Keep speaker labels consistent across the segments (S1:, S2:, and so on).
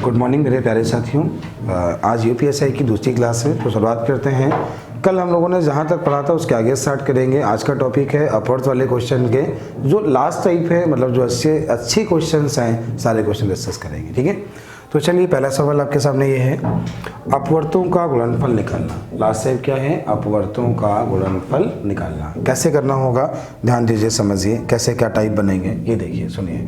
S1: Good morning मेरे प्यारे साथियों। आज यूपीएससी की दूसरी क्लास है, तो शुरुआत करते हैं। कल हम लोगों ने जहाँ तक पढ़ा था उसके आगे स्टार्ट करेंगे। आज का टॉपिक है अपवर्थ वाले क्वेश्चन के जो लास्ट टाइप है, मतलब जो अच्छे क्वेश्चंस हैं, सारे क्वेश्चन डिस्कस करेंगे। ठीक है, तो चलिए पहला सवाल आपके सामने ये है, अपवर्तों का गुणनफल निकालना। लास्ट टाइप क्या है? अपवर्तों का गुणनफल निकालना। कैसे करना होगा ध्यान दीजिए, समझिए कैसे क्या टाइप बनेंगे। ये देखिए, सुनिए।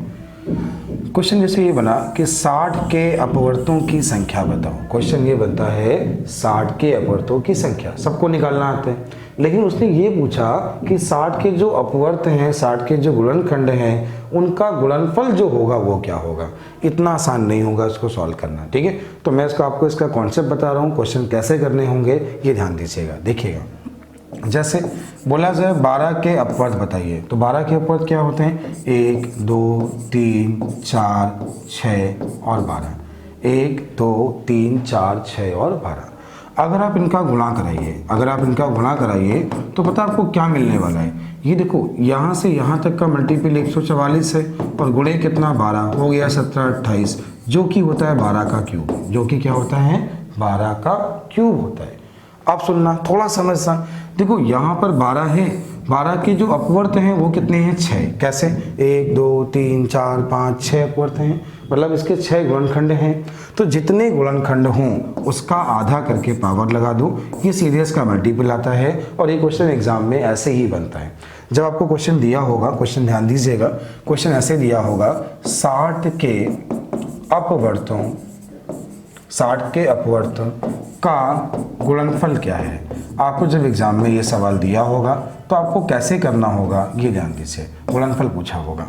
S1: क्वेश्चन जैसे ये बना कि 60 के अपवर्तों की संख्या बताओ। क्वेश्चन ये बनता है 60 के अपवर्तों की संख्या, सबको निकालना आता है, लेकिन उसने ये पूछा कि 60 के जो अपवर्त हैं, 60 के जो गुणनखंड हैं, उनका गुणनफल जो होगा वो क्या होगा। इतना आसान नहीं होगा इसको सॉल्व करना। ठीक है, तो मैं आपको इसका कॉन्सेप्ट बता रहा हूँ, क्वेश्चन कैसे करने होंगे ये ध्यान दीजिएगा। देखिएगा, जैसे बोला जाए 12 के अपवर्त बताइए, तो 12 के अपवर्त क्या होते हैं? 1 2 3 4 6 और 12। 1 2 3 4 6 और 12। अगर आप इनका गुणा कराइए तो पता आपको क्या मिलने वाला है। ये देखो, यहाँ से यहाँ तक का मल्टीपल 144 है और गुणे कितना 12 हो गया 17 28, जो कि होता है 12 का क्यूब। जो कि क्या होता है? 12 का क्यूब होता है। अब सुनना, थोड़ा समझना। देखो यहाँ पर 12 है, 12 के जो अपवर्त हैं वो कितने हैं? 6। कैसे? 1 2 3 4 5 6 अपवर्त हैं, मतलब इसके 6 गुणनखंड हैं। तो जितने गुणनखंड हों उसका आधा करके पावर लगा दो, ये सीरीज का मल्टीपल आता है। और ये क्वेश्चन एग्जाम में ऐसे ही बनता है। जब आपको क्वेश्चन दिया होगा, क्वेश्चन ध्यान दीजिएगा, क्वेश्चन ऐसे दिया होगा 60 के अपवर्तों का गुणनफल क्या है। आपको जब एग्जाम में ये सवाल दिया होगा तो आपको कैसे करना होगा ये ध्यान दीजिए। गुणनफल पूछा होगा,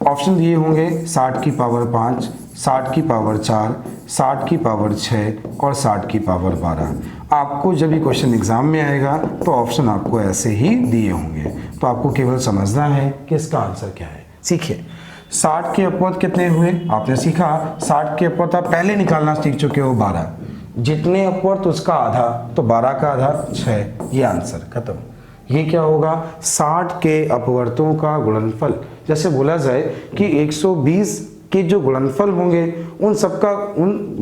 S1: ऑप्शन दिए होंगे 60 की पावर 5, 60 की पावर 4, 60 की पावर 6 और 60 की पावर 12। आपको जब ये क्वेश्चन एग्जाम में आएगा तो ऑप्शन आपको ऐसे ही दिए होंगे, तो आपको केवल समझना है कि इसका आंसर क्या है। सीखिए, 60 के अपवर्त कितने हुए आपने सीखा। 60 के अपवर्त आप पहले निकालना सीख चुके हो 12। जितने अपवर्त उसका आधा, तो 12 का आधा 6। ये आंसर खत्म। ये क्या होगा? 60 के अपवर्तों का गुणनफल। जैसे बोला जाए कि 120 के जो गुणनफल होंगे उन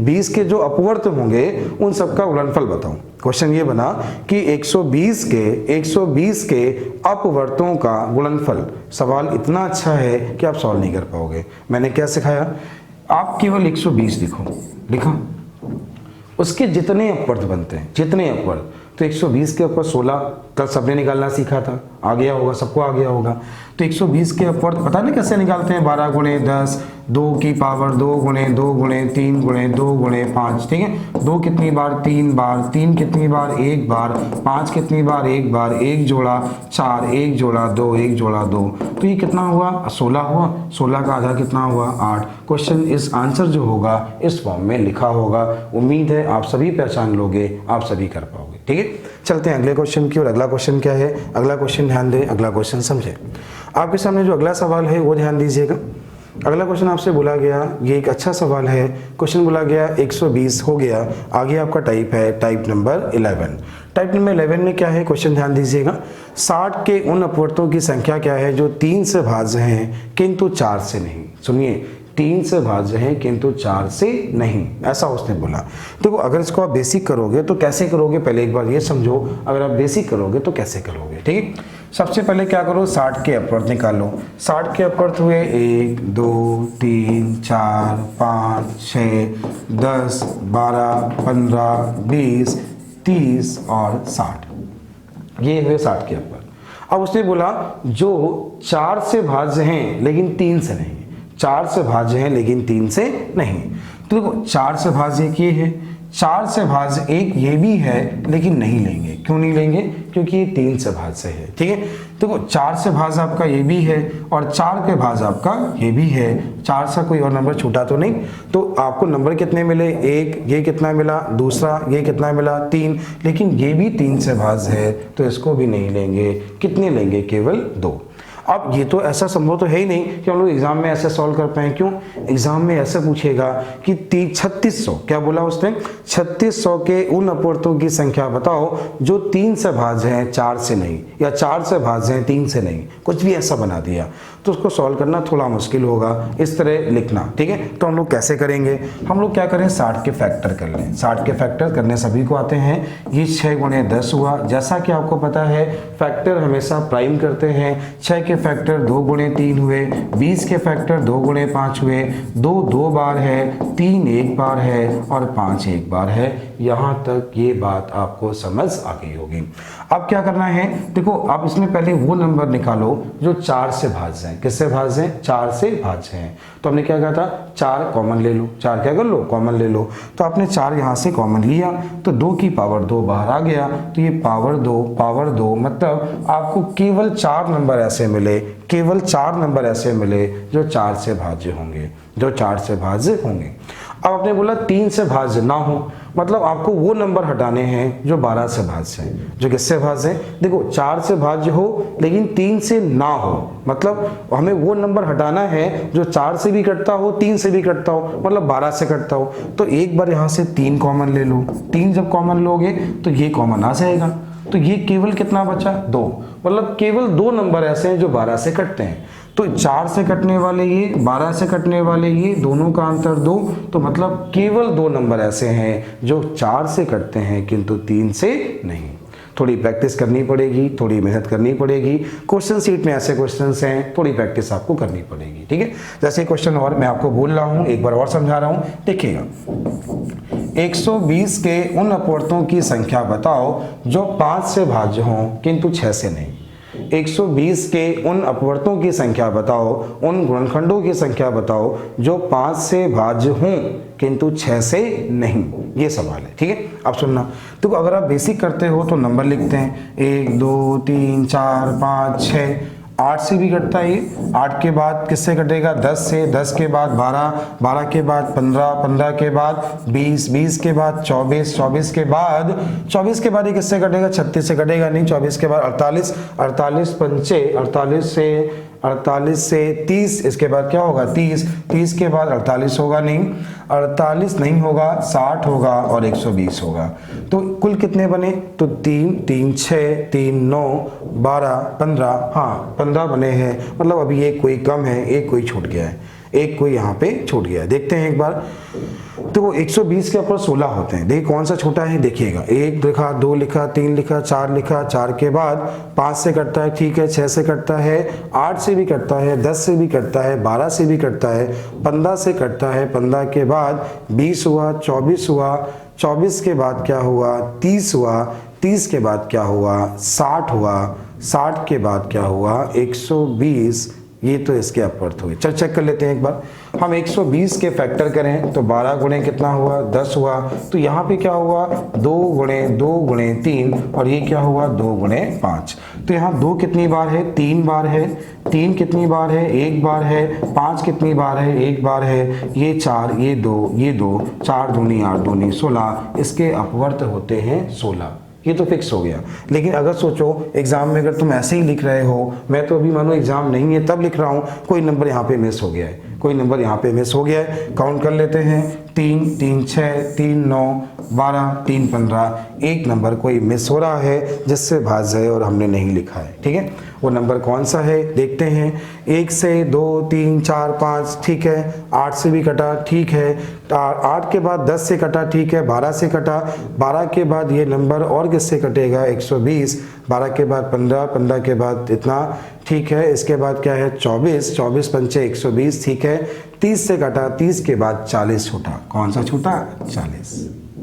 S1: 20 के जो अपवर्त होंगे उन सबका गुणनफल बताओ। क्वेश्चन ये बना कि 120 के अपवर्तों का गुणनफल। सवाल इतना अच्छा है कि आप सॉल्व नहीं कर पाओगे। मैंने क्या सिखाया? आप केवल 120 लिखा, उसके जितने अपवर्त बनते हैं, जितने अपवर्त, तो 120 के ऊपर 16 कल सबने निकालना सीखा था, आ गया होगा, सबको आ गया होगा। तो 120 के अपवर्त पता नहीं कैसे निकालते हैं? 12 गुणे 10, 2 की पावर 2 गुणे 2 गुणे 3 गुणे 2 गुणे 5। ठीक है, 2 कितनी बार? 3 बार। 3 कितनी बार? 1 बार। 5 कितनी बार? 1 बार। 1 जोड़ा 4, 1 जोड़ा 2, 1 जोड़ा 2, तो ये कितना हुआ? 16 हुआ। 16 का आधा कितना हुआ? 8। क्वेश्चन इस आंसर जो होगा इस फॉर्म में लिखा होगा। उम्मीद है आप सभी पहचान लोगे, आप सभी कर पाओगे। ठीक है, चलते हैं अगले क्वेश्चन की। और अगला क्वेश्चन क्या है? अगला क्वेश्चन ध्यान दें, अगला क्वेश्चन समझे। आपके सामने जो अगला सवाल है वो ध्यान दीजिएगा। अगला क्वेश्चन आपसे बोला गया, ये एक अच्छा सवाल है। क्वेश्चन बोला गया 120 हो गया, आगे आपका टाइप है टाइप नंबर 11। टाइप नंबर 11 में क्या है? क्वेश्चन ध्यान दीजिएगा। 60 के उन अपवर्तों की संख्या क्या है जो 3 से भाज्य हैं किंतु 4 से नहीं। सुनिए, 3 से भाज्य हैं किंतु 4 से नहीं, ऐसा उसने बोला। देखो, अगर इसको आप बेसिक करोगे तो कैसे करोगे, पहले एक बार ये समझो। अगर आप बेसिक करोगे तो कैसे करोगे? ठीक है, सबसे पहले क्या करो? 60 के अपवर्त निकालो। 60 के अपवर्त हुए 1 2 3 4 5 6 10 12 15 20 30 और 60। ये हुए 60 के अपवर्त। अब उसने बोला जो 4 से भाज्य हैं लेकिन 3 से नहीं। 4 से भाज्य हैं लेकिन 3 से नहीं। तो देखो, 4 से भाज्य एक ये है, 4 से भाज्य एक ये भी है, लेकिन नहीं लेंगे। क्यों नहीं लेंगे? क्योंकि ये 3 से भाज्य है। ठीक है, देखो 4 से भाज्य आपका ये भी है और 4 के भाज्य आपका ये भी है। 4 से कोई और नंबर छूटा तो नहीं। तो आपको नंबर कितने मिले? 1, ये कितना मिला? दूसरा, ये कितना मिला? 3, लेकिन ये भी 3 से भाज्य है, तो इसको भी नहीं लेंगे। कितने लेंगे? केवल 2। अब ये तो ऐसा संभव तो है ही नहीं कि हम लोग एग्जाम में ऐसे सॉल्व कर पाए। क्यों? एग्जाम में ऐसे पूछेगा कि 3600, क्या बोला उसने? 3600 के उन अपवर्तों की संख्या बताओ जो 3 से भाज्य हैं 4 से नहीं, या 4 से भाज्य हैं 3 से नहीं, कुछ भी ऐसा बना दिया। तो उसको सॉल्व करना थोड़ा मुश्किल होगा, इस तरह लिखना, ठीक है। तो हम लोग कैसे करेंगे, हम लोग क्या करें 60 के फैक्टर कर लें। 60 के फैक्टर करने सभी को आते हैं। ये 6 गुणे 10 हुआ, जैसा कि आपको पता है फैक्टर हमेशा प्राइम करते हैं। 6 के फैक्टर 2 गुणे 3 हुए, 20 के फैक्टर 2 गुणे 5 हुए, 2 2 बार है, 3 1 बार है और 5 1 बार है। यहाँ तक ये बात आपको समझ आ गई होगी। अब क्या करना है, देखो अब इसमें पहले वो नंबर निकालो जो 4 से भाज्य हैं। किससे भाज्य हैं, 4 से भाज्य हैं। तो हमने क्या कहा था, 4 कॉमन ले लो, 4 क्या कर लो, कॉमन ले लो। तो आपने 4 यहाँ से कॉमन लिया तो 2 की पावर 2 बाहर आ गया, तो ये पावर 2 मतलब आपको केवल 4 नंबर ऐसे मिले, केवल 4 नंबर ऐसे मिले जो 4 से भाज्य होंगे, जो 4 से भाज्य होंगे। अब आपने बोला 3 से भाज्य ना हो, मतलब आपको वो नंबर हटाने हैं जो 12 से भाज्य हैं। जो किससे भाज्य है, देखो 4 से भाज्य हो लेकिन 3 से ना हो, मतलब हमें वो नंबर हटाना है जो 4 से भी कटता हो, 3 से भी कटता हो, मतलब 12 से कटता हो। तो एक बार यहाँ से 3 कॉमन ले लो, 3 जब कॉमन लोगे तो ये कॉमन आ जाएगा, तो ये केवल कितना बचा, 2, मतलब केवल 2 नंबर ऐसे हैं जो 12 से कटते हैं। तो 4 से कटने वाले ये, 12 से कटने वाले ये, दोनों का अंतर 2, तो मतलब केवल 2 नंबर ऐसे हैं जो 4 से कटते हैं किंतु 3 से नहीं। थोड़ी प्रैक्टिस करनी पड़ेगी, थोड़ी मेहनत करनी पड़ेगी। क्वेश्चन सीट में ऐसे क्वेश्चंस हैं, थोड़ी प्रैक्टिस आपको करनी पड़ेगी, ठीक है। जैसे क्वेश्चन और मैं आपको बोल रहा हूँ, एक बार और समझा रहा हूँ, देखिएगा। 120 के उन अपवर्तों की संख्या बताओ जो 5 से भाज्य हों किंतु 6 से नहीं। 120 के उन अपवर्तों की संख्या बताओ, उन गुणनखंडों की संख्या बताओ जो 5 से भाज्य हों किंतु 6 से नहीं। ये सवाल है, ठीक है। अब सुनना, तो अगर आप बेसिक करते हो तो नंबर लिखते हैं 1 2 3 4 5 6, 8 से भी कटता है ये, 8 के बाद किससे कटेगा, 10 से, 10 के बाद 12, 12 के बाद 15, 15 के बाद 20, 20 के बाद 24, 24 के बाद 24 के बाद ये किससे कटेगा, 36 से कटेगा नहीं, 24 के बाद 48, 48 पंचे 48 से 30, इसके बाद क्या होगा 30, 30 के बाद 48 होगा नहीं, 48 नहीं होगा, 60 होगा और 120 होगा। तो कुल कितने बने, तो 3 3 6 3 9 12 15, हाँ 15 बने हैं, मतलब अभी एक कोई कम है, एक कोई छूट गया है, एक कोई यहाँ पे छूट गया है। देखते हैं एक बार, तो वो 120 के ऊपर 16 होते हैं। देखिए कौन सा छोटा है, देखिएगा 1 लिखा, 2 लिखा, 3 लिखा, 4 लिखा, 4 के बाद 5 से कटता है, ठीक है, 6 से कटता है, 8 से भी कटता है, 10 से भी कटता है, 12 से भी कटता है, 15 से कटता है, 15 के बाद 20 हुआ, 24 हुआ, 24 के बाद क्या हुआ, 30 हुआ, 30 के बाद क्या हुआ, 60 हुआ, 60 के बाद क्या हुआ, 120। ये तो इसके अपवर्त हुए। चल चेक कर लेते हैं एक बार, हम 120 के फैक्टर करें तो 12 गुणे कितना हुआ, 10 हुआ, तो यहाँ पे क्या हुआ, 2 गुणे 3 और ये क्या हुआ 2 गुणे 5। तो यहाँ 2 कितनी बार है, 3 बार है, 3 कितनी बार है, 1 बार है, 5 कितनी बार है, 1 बार है, ये 4, ये 2, 4 दूनी 8 दूनी 16, इसके अपवर्त होते हैं 16। ये तो फिक्स हो गया। लेकिन अगर सोचो एग्जाम में अगर तुम ऐसे ही लिख रहे हो, मैं तो अभी मानो एग्जाम नहीं है तब लिख रहा हूँ, कोई नंबर यहाँ पे मिस हो गया है, कोई नंबर यहाँ पे मिस हो गया है, काउंट कर लेते हैं, 3 3 6 3 9 12 3 15, एक नंबर कोई मिस हो रहा है जिससे भाज्य है और हमने नहीं लिखा है, ठीक है। वो नंबर कौन सा है देखते हैं, 1 से 2 3 4 5, ठीक है, 8 से भी कटा, ठीक है, 8 के बाद 10 से कटा, ठीक है, 12 से कटा, 12 के बाद ये नंबर और किससे कटेगा 120, 12 के बाद 15, 15 के बाद इतना, ठीक है, इसके बाद क्या है 24, 24 पंचे 120, ठीक है, 30 से कटा, 30 के बाद 40 छूटा, कौन सा छूटा 40,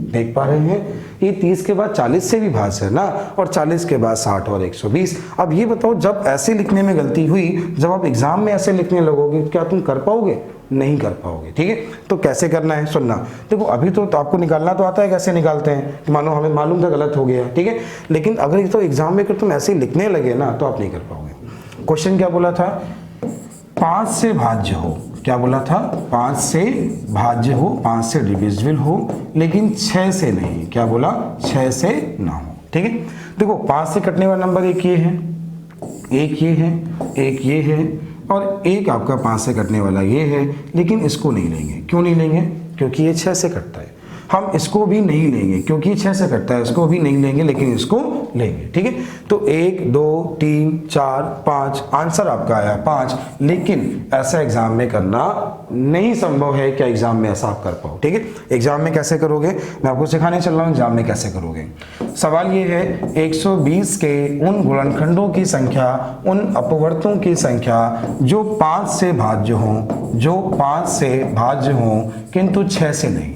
S1: देख पा रहे हैं, ये 30 के बाद 40 से भी भाज्य है ना, और 40 के बाद 60 और 120। अब ये बताओ जब ऐसे लिखने में गलती हुई, जब आप एग्जाम में ऐसे लिखने लगोगे क्या तुम कर पाओगे, नहीं कर पाओगे, ठीक है। तो कैसे करना है सुनना, देखो अभी तो आपको निकालना तो आता है, कैसे निकालते हैं, मानो हमें मालूम था गलत हो गया, ठीक है, लेकिन अगर तो एग्जाम में तुम ऐसे लिखने लगे ना तो आप नहीं कर पाओगे। क्वेश्चन क्या बोला था, 5 से भाज्य हो, क्या बोला था, 5 से भाज्य हो, 5 से डिविजिबल हो, लेकिन 6 से नहीं, क्या बोला 6 से ना हो, ठीक है। देखो 5 से कटने वाला नंबर एक ये है, एक ये है, एक ये है और एक आपका 5 से कटने वाला ये है, लेकिन इसको नहीं लेंगे। क्यों नहीं लेंगे, क्योंकि ये 6 से कटता है। हम इसको भी नहीं लेंगे क्योंकि 6 से कटता है, इसको भी नहीं लेंगे लेकिन इसको लेंगे। ठीक है, तो 1 2 3 4 5 आंसर आपका आया 5, लेकिन ऐसा एग्जाम में करना नहीं संभव है। क्या एग्जाम में ऐसा आप कर पाओ? ठीक है, एग्जाम में कैसे करोगे मैं आपको सिखाने चल रहा हूँ, एग्जाम में कैसे करोगे। सवाल ये है 120 के उन गुणनखंडों की संख्या, उन अपवर्तों की संख्या जो 5 से भाज्य हों, जो 5 से भाज्य हों किंतु 6 से नहीं।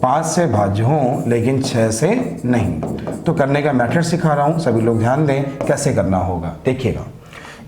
S1: 5 से भाज्य हों लेकिन 6 से नहीं। तो करने का मेथड सिखा रहा हूं, सभी लोग ध्यान दें कैसे करना होगा। देखिएगा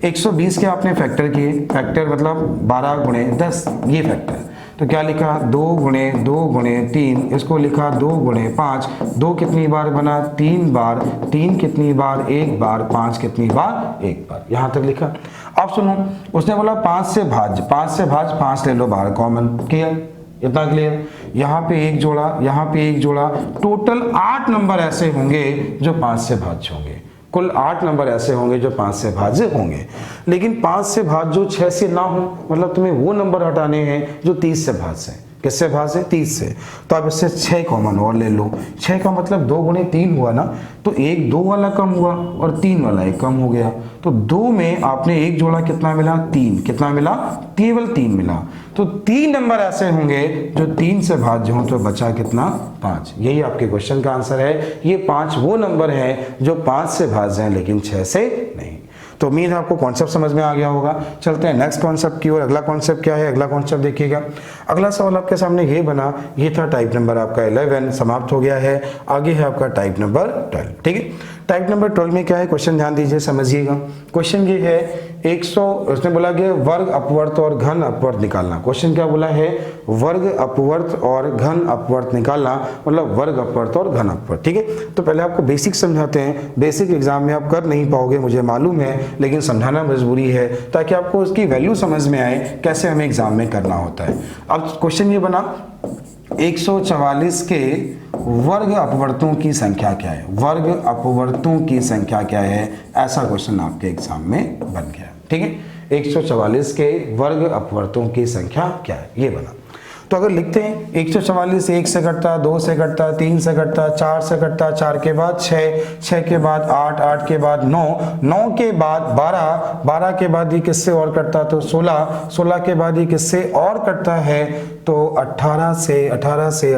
S1: 120 के आपने फैक्टर किए, फैक्टर मतलब 12 गुणे 10 ये फैक्टर, तो क्या लिखा 2 गुणे 2 गुणे 3, इसको लिखा 2 गुणे 5। 2 कितनी बार बना? 3 बार। 3 कितनी बार? 1 बार। 5 कितनी बार? 1 बार। यहां तक लिखा। अब सुनो, उसने बोला 5 से भाज्य, 5 से भाज्य 5 ले लो बाहर कॉमन, क्लियर? इतना क्लियर? यहाँ पे एक जोड़ा, यहाँ पे एक जोड़ा, टोटल 8 नंबर ऐसे होंगे जो 5 से भाज्य होंगे। कुल 8 नंबर ऐसे होंगे जो 5 से भाज्य होंगे, लेकिन 5 से भाज्य जो 6 से ना हो, मतलब तुम्हें वो नंबर हटाने हैं जो 30 से भाज्य है। किससे भाज्य? 30 से। तो अब इससे 6 कॉमन और ले लो। 6 का मतलब 2 गुणे 3 हुआ ना, तो 1 2 वाला कम हुआ और 3 वाला 1 कम हो गया। तो 2 में आपने एक जोड़ा, कितना मिला? 3। कितना मिला? केवल 3 मिला। तो 3 नंबर ऐसे होंगे जो 3 से भाज्य हों, तो बचा कितना? 5। यही आपके क्वेश्चन का आंसर है। ये 5 वो नंबर है जो 5 से भाज्य हैं लेकिन 6 से नहीं। तो उम्मीद है आपको कॉन्सेप्ट समझ में आ गया होगा। चलते हैं नेक्स्ट कॉन्सेप्ट की ओर। अगला कॉन्सेप्ट क्या है? अगला कॉन्सेप्ट देखिएगा। अगला सवाल आपके सामने ये बना, ये था टाइप नंबर आपका 11, समाप्त हो गया है। आगे है आपका टाइप नंबर 12। ठीक है, टाइप नंबर 12 में क्या है? क्वेश्चन ध्यान दीजिए, समझिएगा। क्वेश्चन ये है 100, उसने बोला कि वर्ग अपवर्त और घन अपवर्त निकालना। क्वेश्चन क्या बोला है? वर्ग अपवर्त और घन अपवर्त निकालना, मतलब वर्ग अपवर्त और घन अपवर्त। ठीक है, तो पहले आपको बेसिक समझाते हैं। बेसिक एग्जाम में आप कर नहीं पाओगे मुझे मालूम है, लेकिन समझाना मजबूरी है ताकि आपको उसकी वैल्यू समझ में आए, कैसे हमें एग्जाम में करना होता है। अब क्वेश्चन ये बना 144 के वर्ग अपवर्तों की संख्या क्या है? वर्ग अपवर्तों की संख्या क्या है? ऐसा क्वेश्चन आपके एग्जाम में बन गया। ठीक है, 144 के वर्ग अपवर्तों की संख्या क्या है, ये बना। तो अगर लिखते हैं 144 1 से कटता, 2 से कटता, 3 से कटता, 4 से कटता, 4 के बाद 6, 6 के बाद 8, 8 के बाद 9, 9 के बाद 12, 12 के बाद ही किससे और कटता? तो 16, 16 के बाद ही किससे और कटता है? तो 18 से 18 से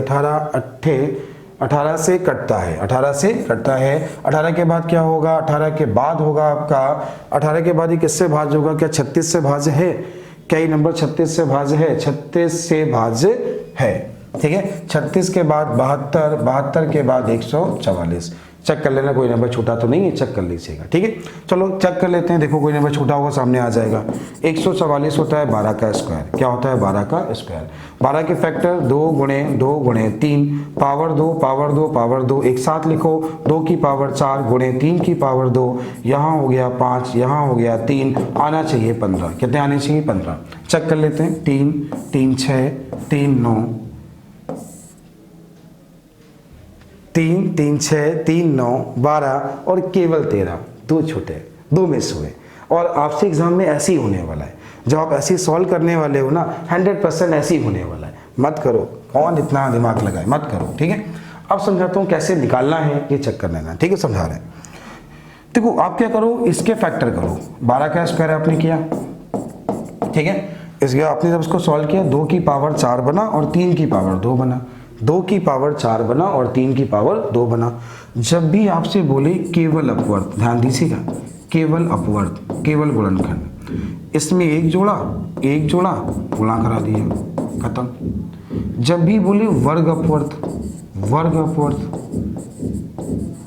S1: कटता है। 18 से कटता है। 18 के बाद क्या होगा? 18 के बाद होगा आपका, 18 के बाद ही किससे भाज्य होगा? क्या 36 से भाज्य है? क्या ये नंबर 36 से भाज्य है? 36 से भाज्य है। ठीक है, 36 के बाद 72, 72 के बाद 144। चेक कर लेना कोई नंबर छोटा तो नहीं है, चेक कर लीजिएगा। ठीक है, चलो चेक कर लेते हैं। देखो कोई नंबर छोटा होगा सामने आ जाएगा। 144 होता है 12 का स्क्वायर। क्या होता है? 12 का स्क्वायर। 12 के फैक्टर 2 गुणे 2 गुणे 3, पावर 2 पावर 2 पावर 2, एक साथ लिखो। 2 की पावर 4 गुणे 3 की पावर 2, यहाँ हो गया 5, यहाँ हो गया 3, आना चाहिए 15। कितने आने चाहिए? 15। चेक कर लेते हैं। 3 3 6 3 9, 3 3 6 3 9 12 और केवल 13, 2 छूटे, 2 मिस हुए। और आपसे एग्जाम में ऐसे ही होने वाला है। जब आप ऐसे सॉल्व करने वाले हो ना, 100% ऐसे ही होने वाला है। मत करो, कौन इतना दिमाग लगाए, मत करो। ठीक है, अब समझाता हूँ कैसे निकालना है, ये चेक कर लेना। ठीक है, समझा रहे हैं। देखो आप क्या करो, इसके फैक्टर करो। 12 का स्क्वायर आपने किया, ठीक है, इसके आपने जब इसको सॉल्व किया 2 की पावर 4 बना और 3 की पावर 2 बना। 2 की पावर 4 बना और 3 की पावर 2 बना। जब भी आपसे बोले केवल अपवर्त, ध्यान दीजिएगा, केवल अपवर्त, केवल गुणनखंड, इसमें एक जोड़ा गुणा करा दिया, खत्म। जब भी बोले वर्ग अपवर्त, वर्ग अपवर्त,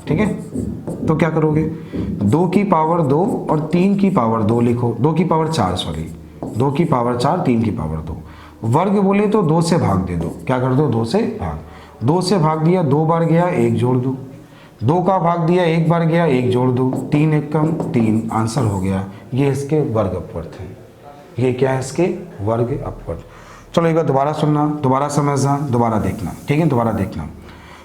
S1: ठीक है, तो क्या करोगे? 2 की पावर 2 और 3 की पावर 2 लिखो। 2 की पावर 4, सॉरी, 2 की पावर 4, 3 की पावर 2। वर्ग बोले तो 2 से भाग दे दो। क्या कर दो? 2 से भाग। 2 से भाग दिया, 2 बार गया, 1 जोड़ दो। 2 का भाग दिया, 1 बार गया, 1 जोड़ दो। 3 1 कम 3, आंसर हो गया। ये इसके वर्ग अपवर्त हैं। ये क्या है? इसके वर्ग अपवर्त। चलो एक बार दोबारा सुनना, दोबारा समझना, दोबारा देखना। ठीक है, दोबारा देखना।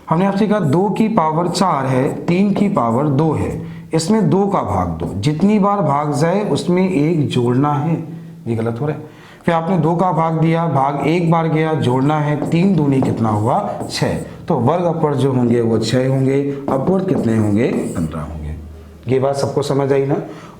S1: हमने आपसे कहा 2 की पावर 4 है, 3 की पावर 2 है, इसमें 2 का भाग दो। जितनी बार भाग जाए उसमें 1 जोड़ना है। ये गलत हो रहा है। फिर आपने 2 का भाग दिया, भाग 1 बार गया, जोड़ना है। 3 दूनी कितना हुआ? 6। तो वर्ग अपवर्त जो होंगे वो 6 होंगे, अपवर्त कितने होंगे? 15 होंगे। ये बात सबको समझ आई ना।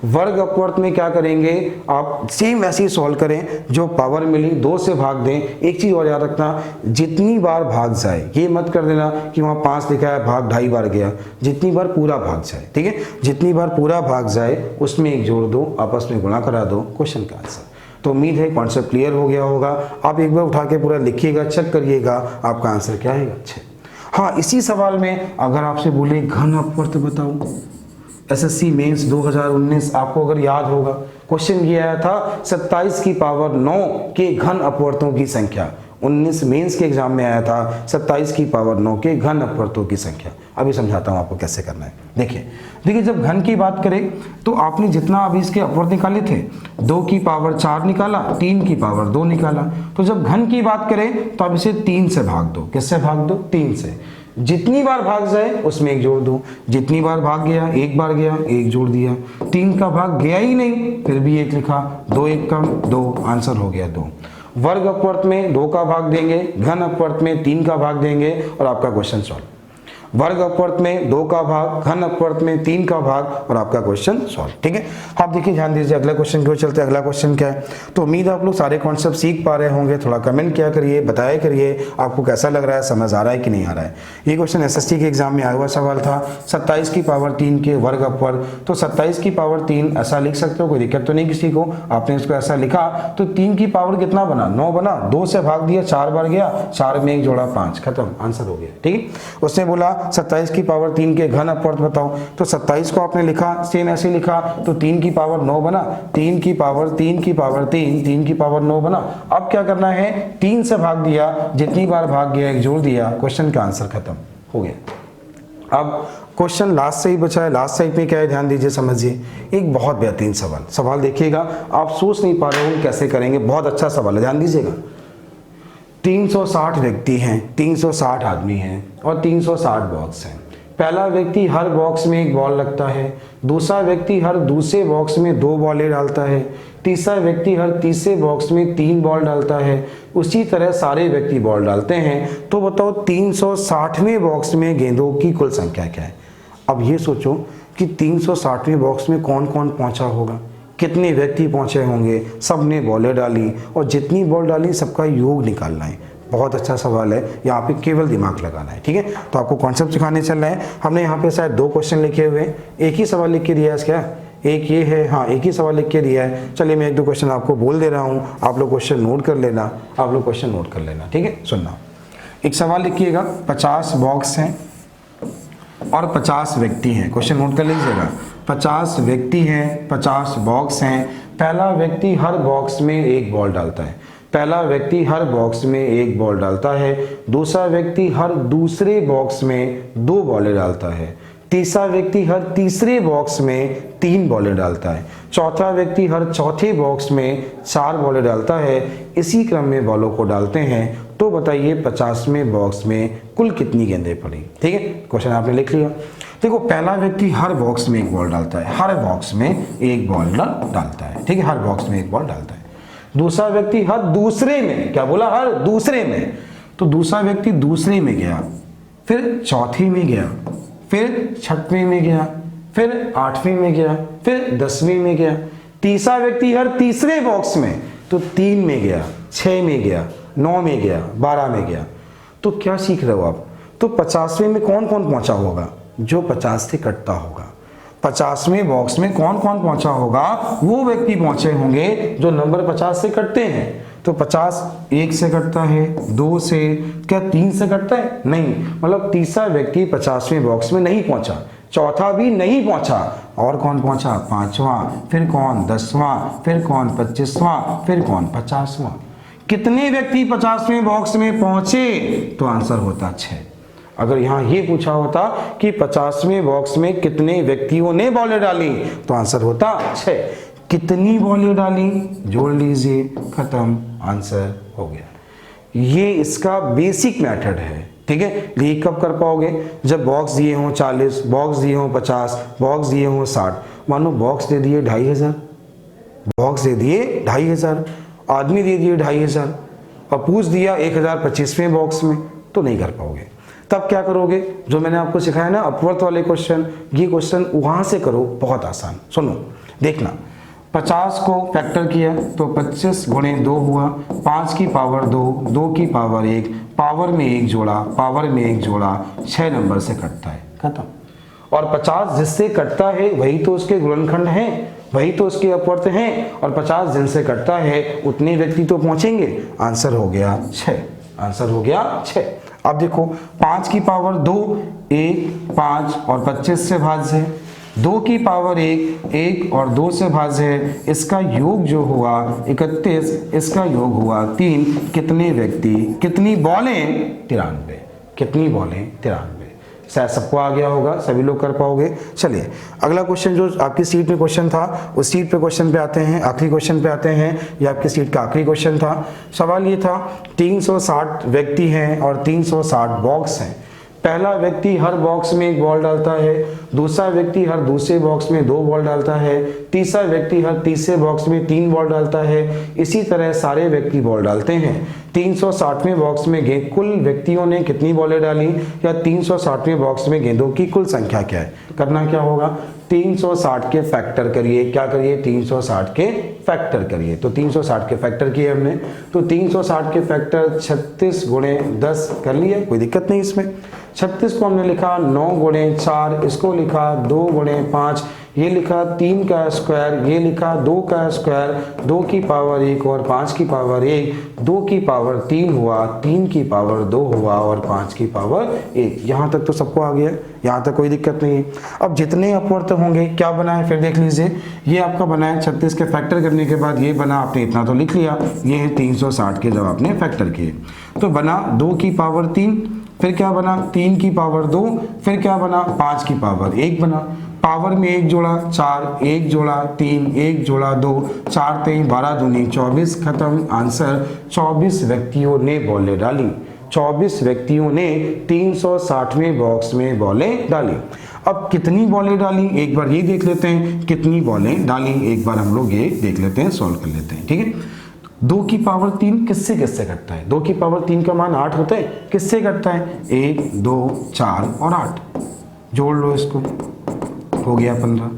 S1: वर्ग अपवर्त में क्या करेंगे, आप सेम वैसे ही सॉल्व करें, जो पावर मिली 2 से भाग दें। एक चीज और याद रखना, जितनी बार भाग जाए, ये मत कर देना कि वहां 5 लिखा है भाग 2.5 बार गया, जितनी बार पूरा भाग जाए, ठीक है, जितनी बार पूरा भाग जाए उसमें 1 जोड़ दो, आपस में गुणा करा दो, क्वेश्चन का आंसर। तो उम्मीद है कॉन्सेप्ट क्लियर हो गया होगा। आप एक बार उठा के पूरा लिखिएगा, चेक करिएगा आपका आंसर क्या आएगा। अच्छा, हाँ, इसी सवाल में अगर आपसे बोले घन अपवर्त बताओ, एसएससी मेंस 2019 आपको अगर याद होगा, क्वेश्चन ये आया था 27 की पावर 9 के घन अपवर्तों की संख्या। 19 मेंस के एग्जाम में आया था 27 की पावर 9 के घन अपवर्तों की संख्या। अभी समझाता हूँ आपको कैसे करना है। देखिए जब घन की बात करें तो आपने जितना अभी इसके अपवर्त निकाले थे, 2 की पावर 4 निकाला, 3 की पावर 2 निकाला। तो जब घन की बात करें तो अब इसे 3 से भाग दो। किससे भाग दो? 3 से। जितनी बार भाग जाए उसमें 1 जोड़ दो। जितनी बार भाग गया, 1 बार गया, 1 जोड़ दिया। 3 का भाग गया ही नहीं, फिर भी 1 लिखा। 2 1 कम 2, आंसर हो गया 2। वर्ग अपवर्त में 2 का भाग देंगे, घन अपवर्त में 3 का भाग देंगे और आपका क्वेश्चन सॉल्व। वर्ग अपवर्त में 2 का भाग, घन अपवर्त में 3 का भाग और आपका क्वेश्चन सॉल्व। ठीक है, आप देखिए ध्यान दीजिए, अगला क्वेश्चन क्यों चलते हैं। अगला क्वेश्चन क्या है, तो उम्मीद है आप लोग सारे कॉन्सेप्ट सीख पा रहे होंगे। थोड़ा कमेंट किया करिए, बताया करिए आपको कैसा लग रहा है, समझ आ रहा है कि नहीं आ रहा है। ये क्वेश्चन एसएसटी के एग्जाम में आया हुआ सवाल था, 27 की पावर 3 के वर्ग अपवर्त। तो 27 की पावर 3 ऐसा लिख सकते हो, कोई दिक्कत तो नहीं किसी को। आपने इसको ऐसा लिखा तो 3 की पावर कितना बना? 9 बना। 2 से भाग दिया, 4 बार गया, 4 में 1 जोड़ा 5, खत्म, आंसर हो गया। ठीक है, उसने बोला 27 की पावर 3 के घन अपवर्त बताओ। तो 27 को आपने लिखा, सेम ऐसे लिखा, तो 3 की पावर 9 बना। 3 की पावर 3 की पावर 3, 3 की पावर 9 बना। अब क्या करना है, 3 से भाग दिया, जितनी बार भाग गया 1 जोड़ दिया, क्वेश्चन का आंसर खत्म हो गया। अब क्वेश्चन लास्ट से ही बचा है। लास्ट साइड में क्या है, ध्यान दीजिए, समझिए। एक बहुत बेहतरीन सवाल देखिएगा, आप सोच नहीं पा रहे हो कैसे करेंगे, बहुत अच्छा सवाल है, ध्यान दीजिएगा। 360 व्यक्ति हैं, 360 आदमी हैं और 360 बॉक्स हैं। पहला व्यक्ति हर बॉक्स में 1 बॉल लगता है, दूसरा व्यक्ति हर दूसरे बॉक्स में 2 बॉलें डालता है, तीसरा व्यक्ति हर तीसरे बॉक्स में 3 बॉल डालता है, उसी तरह सारे व्यक्ति बॉल डालते हैं। तो बताओ 360वें बॉक्स में गेंदों की कुल संख्या क्या है। अब ये सोचो कि 360वें बॉक्स में कौन कौन पहुंचा होगा, कितने व्यक्ति पहुंचे होंगे, सबने बॉलें डाली और जितनी बॉल डाली सबका योग निकालना है। बहुत अच्छा सवाल है, यहाँ पे केवल दिमाग लगाना है। ठीक है, तो आपको कॉन्सेप्ट सिखाने चल रहे हैं। हमने यहाँ पे शायद 2 क्वेश्चन लिखे हुए हैं, एक ही सवाल लिख के दिया है क्या? एक ये है, हाँ, एक ही सवाल लिख के दिया है। चलिए मैं 1-2 क्वेश्चन आपको बोल दे रहा हूँ, आप लोग क्वेश्चन नोट कर लेना, आप लोग क्वेश्चन नोट कर लेना। ठीक है, सुनना। एक सवाल लिखिएगा, 50 बॉक्स हैं और 50 व्यक्ति हैं। क्वेश्चन नोट कर लीजिएगा, 50 व्यक्ति हैं, 50 बॉक्स हैं। पहला व्यक्ति हर बॉक्स में 1 बॉल डालता है, पहला व्यक्ति हर बॉक्स में 1 बॉल डालता है, दूसरा व्यक्ति हर दूसरे बॉक्स में 2 बॉलें डालता है, तीसरा व्यक्ति हर तीसरे बॉक्स में 3 बॉलें डालता है, चौथा व्यक्ति हर चौथे बॉक्स में 4 बॉलें डालता है। इसी क्रम में बॉलों को डालते हैं। तो बताइए 50वें बॉक्स में कुल कितनी गेंदें पड़ी। ठीक है, क्वेश्चन आपने लिख लिया। देखो, पहला व्यक्ति हर बॉक्स में 1 बॉल डालता है, हर बॉक्स में 1 बॉल डालता है। ठीक है, हर बॉक्स में 1 बॉल डालता है। दूसरा व्यक्ति हर दूसरे में, क्या बोला, हर दूसरे में, तो दूसरा व्यक्ति दूसरे में गया, फिर चौथे में गया, फिर 6वें में गया, फिर 8वें में गया, फिर 10वें में गया। तीसरा व्यक्ति हर तीसरे बॉक्स में, तो 3 में गया, 6 में गया, 9 में गया, 12 में गया। तो क्या सीख रहे हो आप, तो 50वें में कौन कौन पहुंचा होगा, जो 50 से कटता होगा। 50वें बॉक्स में कौन कौन पहुंचा होगा, वो व्यक्ति पहुंचे होंगे जो नंबर 50 से कटते हैं। तो 50 1 से कटता है, 2 से, क्या 3 से कटता है? नहीं, मतलब तीसरा व्यक्ति 50वें बॉक्स में नहीं पहुंचा, चौथा भी नहीं पहुंचा, और कौन पहुंचा? 5वां, फिर कौन? 10वां, फिर कौन? 25वां, फिर कौन? 50वां। कितने व्यक्ति 50वें बॉक्स में पहुंचे? तो आंसर होता 6। अगर यहाँ ये पूछा होता कि 50वें बॉक्स में कितने व्यक्तियों ने बॉलें डाली, तो आंसर होता 6। कितनी बॉलें डाली, जोड़ लीजिए, खत्म, आंसर हो गया। ये इसका बेसिक मेथड है। ठीक है, ये कब कर पाओगे, जब बॉक्स दिए हों 40, बॉक्स दिए हों 50, बॉक्स दिए हों 60। मानो बॉक्स दे दिए 2500, बॉक्स दे दिए 2500, आदमी दे दिए 2500 और पूछ दिया 1025वें बॉक्स में, तो नहीं कर पाओगे। तब क्या करोगे, जो मैंने आपको सिखाया ना अपवर्त वाले क्वेश्चन, ये क्वेश्चन वहां से करो, बहुत आसान। सुनो देखना, 50 को फैक्टर किया तो 25 गुणे 2 हुआ, 5 की पावर 2, 2 की पावर 1, पावर में 1 जोड़ा, पावर में 1 जोड़ा, 6 नंबर से कटता है, खत्म। और 50 जिससे कटता है वही तो उसके गुणनखंड हैं, वही तो उसके अपवर्त हैं, और 50 जिनसे कटता है उतने व्यक्ति तो पहुंचेंगे। आंसर हो गया 6, आंसर हो गया 6। अब देखो 5 की पावर 2 1, 5 और 25 से भाज्य है, 2 की पावर 1 1 और 2 से भाज्य है, इसका योग जो हुआ 31, इसका योग हुआ 3, कितने व्यक्ति, कितनी बॉलें 93, कितनी बॉलें 93। शायद सबको आ गया होगा, सभी लोग कर पाओगे। चलिए अगला क्वेश्चन जो आपकी सीट में क्वेश्चन था, उस सीट पे क्वेश्चन पे आते हैं, आखिरी क्वेश्चन पे आते हैं। ये आपकी सीट का आखिरी क्वेश्चन था। सवाल ये था 360 व्यक्ति हैं और 360 बॉक्स हैं। पहला व्यक्ति हर बॉक्स में 1 बॉल डालता है, दूसरा व्यक्ति हर दूसरे बॉक्स में 2 बॉल डालता है, तीसरा व्यक्ति हर तीसरे बॉक्स में 3 बॉल डालता है, इसी तरह सारे व्यक्ति बॉल डालते हैं। 360वें बॉक्स में कुल व्यक्तियों ने कितनी बॉलें डाली, या 360वें बॉक्स में गेंदों की कुल संख्या क्या है। करना क्या होगा, 360 के फैक्टर करिए, क्या करिए 360 के फैक्टर करिए। तो 360 के फैक्टर किए हमने, तो 360 के फैक्टर 36 गुणे 10 कर लिए, कोई दिक्कत नहीं इसमें। 36 को हमने लिखा 9 गुणे 4, इसको लिखा 2 गुणे 5, ये लिखा 3 का स्क्वायर, ये लिखा 2 का स्क्वायर, 2 की पावर 1 और 5 की पावर 1, 2 की पावर 3 हुआ, 3 की पावर 2 हुआ और 5 की पावर 1। यहाँ तक तो सबको आ गया, यहाँ तक कोई दिक्कत नहीं है। अब जितने अपवर्त होंगे क्या बना है फिर देख लीजिए। ये आपका बना है 36 के फैक्टर करने के बाद ये बना, आपने इतना तो लिख लिया, ये है 360 के जब आपने फैक्टर किए। तो बना 2 की पावर 3, फिर क्या बना 3 की पावर 2, फिर क्या बना 5 की पावर 1 बना, पावर में 1 जोड़ा 4, 1 जोड़ा 3, 1 जोड़ा 2, 4 3 12 दूनी 24, खत्म। आंसर 24 व्यक्तियों ने बॉलें डाली, 24 व्यक्तियों ने 360वें बॉक्स में बॉलें डाली। अब कितनी बॉलें डाली एक बार ये देख लेते हैं, कितनी बॉलें डाली एक बार हम लोग ये देख लेते हैं, सॉल्व कर लेते हैं, ठीक है। 2 की पावर 3 किससे किससे कटता है, 2 की पावर 3 का मान 8 होता है, किससे कटता है 1 2 4 और 8, जोड़ लो इसको, हो गया 15,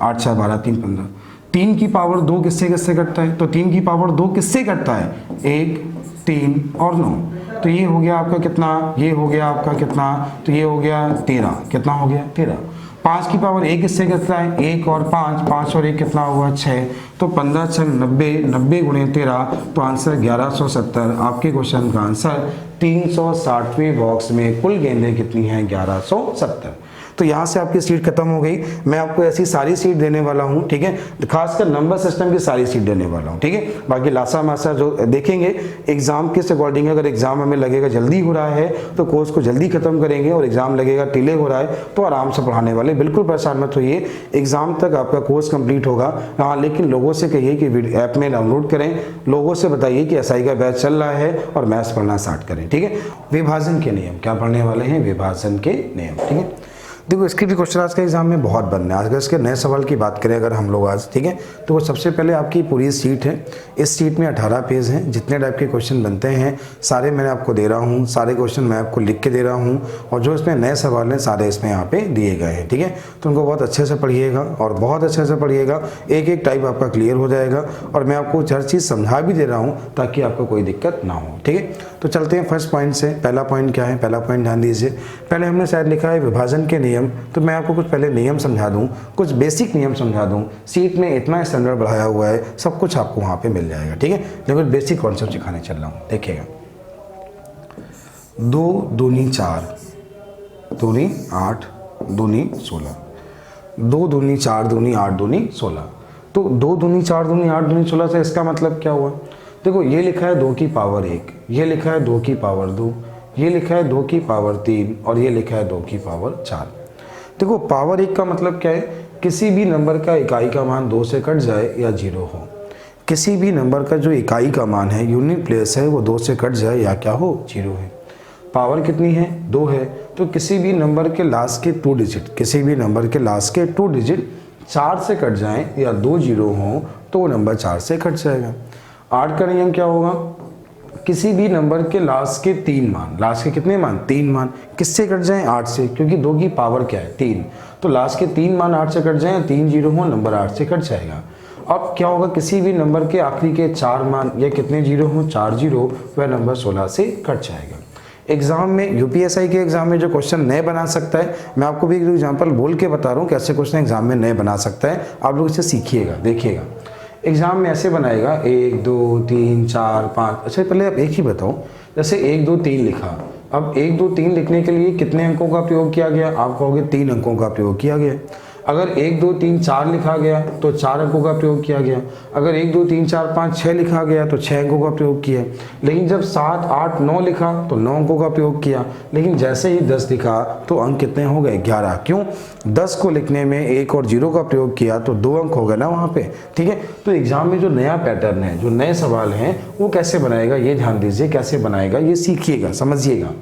S1: 8 6 12 3 15। 3 की पावर 2 किससे किससे कटता है, तो 3 की पावर 2 किससे कटता है 1 3 और 9, तो ये हो गया आपका कितना, ये हो गया आपका कितना, तो ये हो गया 13, कितना हो गया 13। 5 की पावर 1 किससे कटता है 1 और 5, 5 और 1 कितना हुआ 6, तो 15 6 90, 90 गुणे 13, तो आंसर 1170। आपके क्वेश्चन का आंसर 360वें बॉक्स में कुल गेंदें कितनी हैं 1170। तो यहाँ से आपकी सीट खत्म हो गई। मैं आपको ऐसी सारी सीट देने वाला हूँ, ठीक है, खासकर नंबर सिस्टम की सारी सीट देने वाला हूँ, ठीक है। बाकी लासा मासा जो देखेंगे एग्जाम के अकॉर्डिंग, अगर एग्जाम हमें लगेगा जल्दी हो रहा है तो कोर्स को जल्दी खत्म करेंगे, और एग्जाम लगेगा डिले हो रहा है तो आराम से पढ़ाने वाले, बिल्कुल परेशान मत होइए, एग्जाम तक आपका कोर्स कंप्लीट होगा। हाँ, लेकिन लोगों से कहिए कि ऐप में डाउनलोड करें, लोगों से बताइए कि एसआई का बैच चल रहा है और मैथ्स पढ़ना स्टार्ट करें, ठीक है। विभाजन के नियम क्या पढ़ने वाले हैं, विभाजन के नियम, ठीक है। देखो इसके भी क्वेश्चन आज के एग्जाम में बहुत बनने हैं। आज अगर इसके नए सवाल की बात करें अगर हम लोग आज, ठीक है, तो वो सबसे पहले आपकी पूरी सीट है, इस सीट में 18 पेज हैं, जितने टाइप के क्वेश्चन बनते हैं सारे मैंने आपको दे रहा हूँ, सारे क्वेश्चन मैं आपको लिख के दे रहा हूँ, और जो इसमें नए सवाल हैं सारे इसमें यहाँ पे दिए गए हैं, ठीक है। तो उनको बहुत अच्छे से पढ़िएगा और बहुत अच्छे से पढ़िएगा, एक एक टाइप आपका क्लियर हो जाएगा, और मैं आपको हर चीज़ समझा भी दे रहा हूँ ताकि आपको कोई दिक्कत ना हो, ठीक है। तो चलते हैं फर्स्ट पॉइंट से। पहला पॉइंट क्या है, पहला पॉइंट ध्यान दीजिए। पहले हमने शायद लिखा है विभाजन के नियम, तो मैं आपको कुछ पहले नियम समझा दूं, कुछ बेसिक नियम समझा दूं। सीट में इतना स्टैंडर्ड बढ़ाया हुआ है, सब कुछ आपको वहां पे मिल जाएगा, ठीक है। लेकिन बेसिक कॉन्सेप्ट सिखाने चल रहा हूं, देखिएगा। 2 दूनी 4, दूनी 8, दूनी 16, 2 दूनी 4 दूनी 8 दूनी 16। तो 2 दूनी 4 दूनी 8 दूनी 16 से इसका मतलब क्या हुआ, देखो ये लिखा है 2 की पावर 1, ये लिखा है 2 की पावर 2, ये लिखा है 2 की पावर 3, और ये लिखा है 2 की पावर 4। देखो पावर 1 का मतलब क्या है, किसी भी नंबर का इकाई का मान 2 से कट जाए या 0 हो, किसी भी नंबर का जो इकाई का मान है, यूनिट प्लेस है, वो 2 से कट जाए या क्या हो 0 है। पावर कितनी है 2 है, तो किसी भी नंबर के लास्ट के 2 डिजिट, किसी भी नंबर के लास्ट के 2 डिजिट 4 से कट जाएं या 2 0 हों तो वो नंबर 4 से कट जाएगा। 8 का नियम क्या होगा, किसी भी नंबर के लास्ट के 3 मान, लास्ट के कितने मान, 3 मान किससे कट जाएं, 8 से, क्योंकि 2 की पावर क्या है, 3, तो लास्ट के 3 मान 8 से कट जाएं, 3 जीरो हो, नंबर 8 से कट जाएगा। अब क्या होगा, किसी भी नंबर के आखिरी के 4 मान या कितने जीरो हो, 4 जीरो, वह नंबर 16 से कट जाएगा। एग्जाम में, यूपीएसआई के एग्जाम में जो क्वेश्चन नए बना सकता है, मैं आपको भी एक एग्जांपल बोल के बता रहा हूँ कैसे क्वेश्चन एग्जाम में नए बना सकता है, आप लोग इसे सीखिएगा, देखिएगा। एग्जाम में ऐसे बनाएगा 1 2 3 4 5, अच्छा पहले आप एक ही बताओ, जैसे 1 2 3 लिखा, अब 1 2 3 लिखने के लिए कितने अंकों का प्रयोग किया गया, आप कहोगे 3 अंकों का प्रयोग किया गया। अगर 1 2 3 4 लिखा गया तो 4 अंकों का प्रयोग किया गया। अगर 1 2 3 4 5 6 लिखा गया तो 6 अंकों का प्रयोग किया। लेकिन जब 7 8 9 लिखा तो 9 अंकों का प्रयोग किया। लेकिन जैसे ही 10 लिखा तो अंक कितने हो गए, 11। क्यों, 10 को लिखने में 1 और 0 का प्रयोग किया तो 2 अंक हो गए ना वहाँ पे, ठीक है। तो एग्जाम में जो नया पैटर्न है, जो नए सवाल हैं, वो कैसे बनाएगा ये ध्यान दीजिए, कैसे बनाएगा ये सीखिएगा, समझिएगा।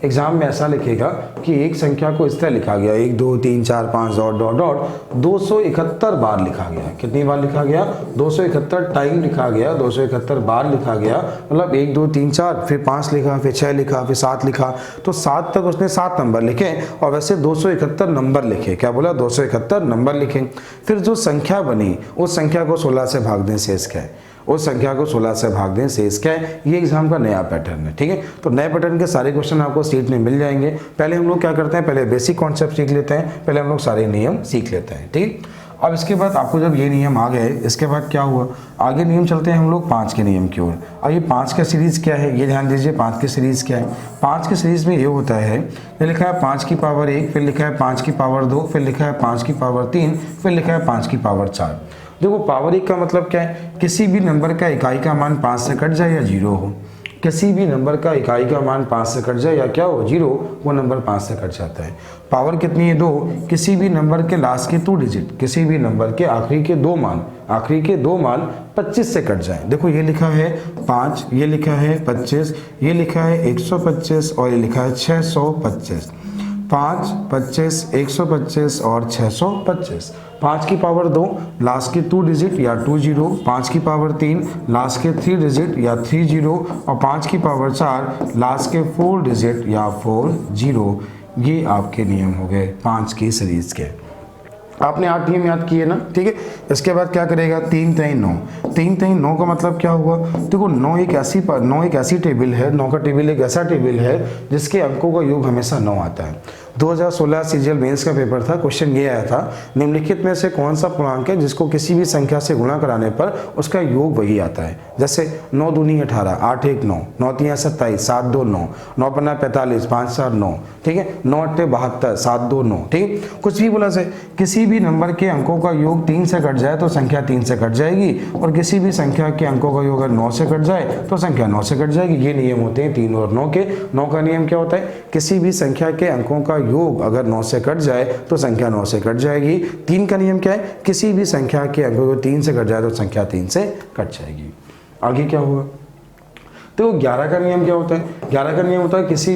S1: एग्जाम में ऐसा लिखेगा कि एक संख्या को इस तरह लिखा गया, 1 2 3 4 5 डॉट डॉट डॉट 271 बार लिखा गया। कितनी बार लिखा गया, 271 टाइम लिखा गया, 271 बार लिखा गया, मतलब 1 2 3 4, फिर 5 लिखा, फिर 6 लिखा, फिर 7 लिखा, तो 7 तक उसने 7 नंबर लिखे और वैसे 271 नंबर लिखे। क्या बोला, 271 नंबर लिखे। फिर जो संख्या बनी उस संख्या को 16 से भाग दें, शेष क्या है, उस संख्या को 16 से भाग दें, शेष क्या है। ये एग्जाम का नया पैटर्न है, ठीक है। तो नए पैटर्न के सारे क्वेश्चन आपको सीट में मिल जाएंगे। पहले हम लोग क्या करते हैं, पहले बेसिक कॉन्सेप्ट सीख लेते हैं, पहले हम लोग सारे नियम सीख लेते हैं, ठीक। अब इसके बाद आपको जब ये नियम आ गए, इसके बाद क्या हुआ, आगे नियम चलते हैं हम लोग 5 के नियम की ओर। अब ये 5 का सीरीज़ क्या है, ये ध्यान दीजिए, 5 की सीरीज़ क्या है। 5 की सीरीज़ में ये होता है, ये लिखा है 5 की पावर 1, फिर लिखा है 5 की पावर 2, फिर लिखा है 5 की पावर 3, फिर लिखा है 5 की पावर 4। देखो पावर 1 का मतलब क्या है, किसी भी नंबर का इकाई का मान 5 से कट जाए या 0 हो। किसी भी नंबर का इकाई का मान 5 से कट जाए या क्या हो, 0, वो नंबर 5 से कट जाता है। पावर कितनी है, 2। किसी भी नंबर के लास्ट के 2 डिजिट, किसी भी नंबर के आखिरी के 2 मान, आखिरी के 2 मान 25 से कट जाए। देखो ये लिखा है 5, ये लिखा है 25, ये लिखा है 125 और ये लिखा है 625। 5 25 125 और 625। 5 की पावर 2 लास्ट के 2 डिजिट या 2 जीरो, 5 की पावर 3 लास्ट के 3 डिजिट या 3 जीरो और 5 की पावर 4 लास्ट के 4 डिजिट या 4 जीरो। ये आपके नियम हो गए 5 की सीरीज के। आपने 8 नियम याद किए ना, ठीक है। इसके बाद क्या करेगा, 3 3 9। 3 3 9 का मतलब क्या हुआ, देखो 9 एक ऐसी टेबल है, 9 का टेबल एक ऐसा टेबल है जिसके अंकों का योग हमेशा 9 आता है। 2016 सीजीएल मेंस का पेपर था, क्वेश्चन ये आया था, निम्नलिखित में से कौन सा पूर्णांक है जिसको किसी भी संख्या से गुणा कराने पर उसका योग वही आता है। जैसे 9 दूनी 18, 8 1 9, 9 3 27, 7 2 9, 9 5 45, 5 4 9, ठीक है, 9 8 72, 7 2 9, ठीक है। कुछ भी बोला से, किसी भी नंबर के अंकों का योग 3 से कट जाए तो संख्या 3 से कट जाएगी, और किसी भी संख्या के अंकों का योग अगर 9 से कट जाए तो संख्या 9 से कट जाएगी। ये नियम होते हैं 3 और 9 के। 9 का नियम क्या होता है, किसी भी संख्या के अंकों का योग अगर 9 से कट जाए तो संख्या 9 से कट जाएगी। 3 का नियम क्या है, किसी भी संख्या के अंकों को 3 से कट जाए तो संख्या 3 से कट जाएगी। आगे क्या होगा, तो 11 का नियम क्या होता है, 11 का नियम होता है किसी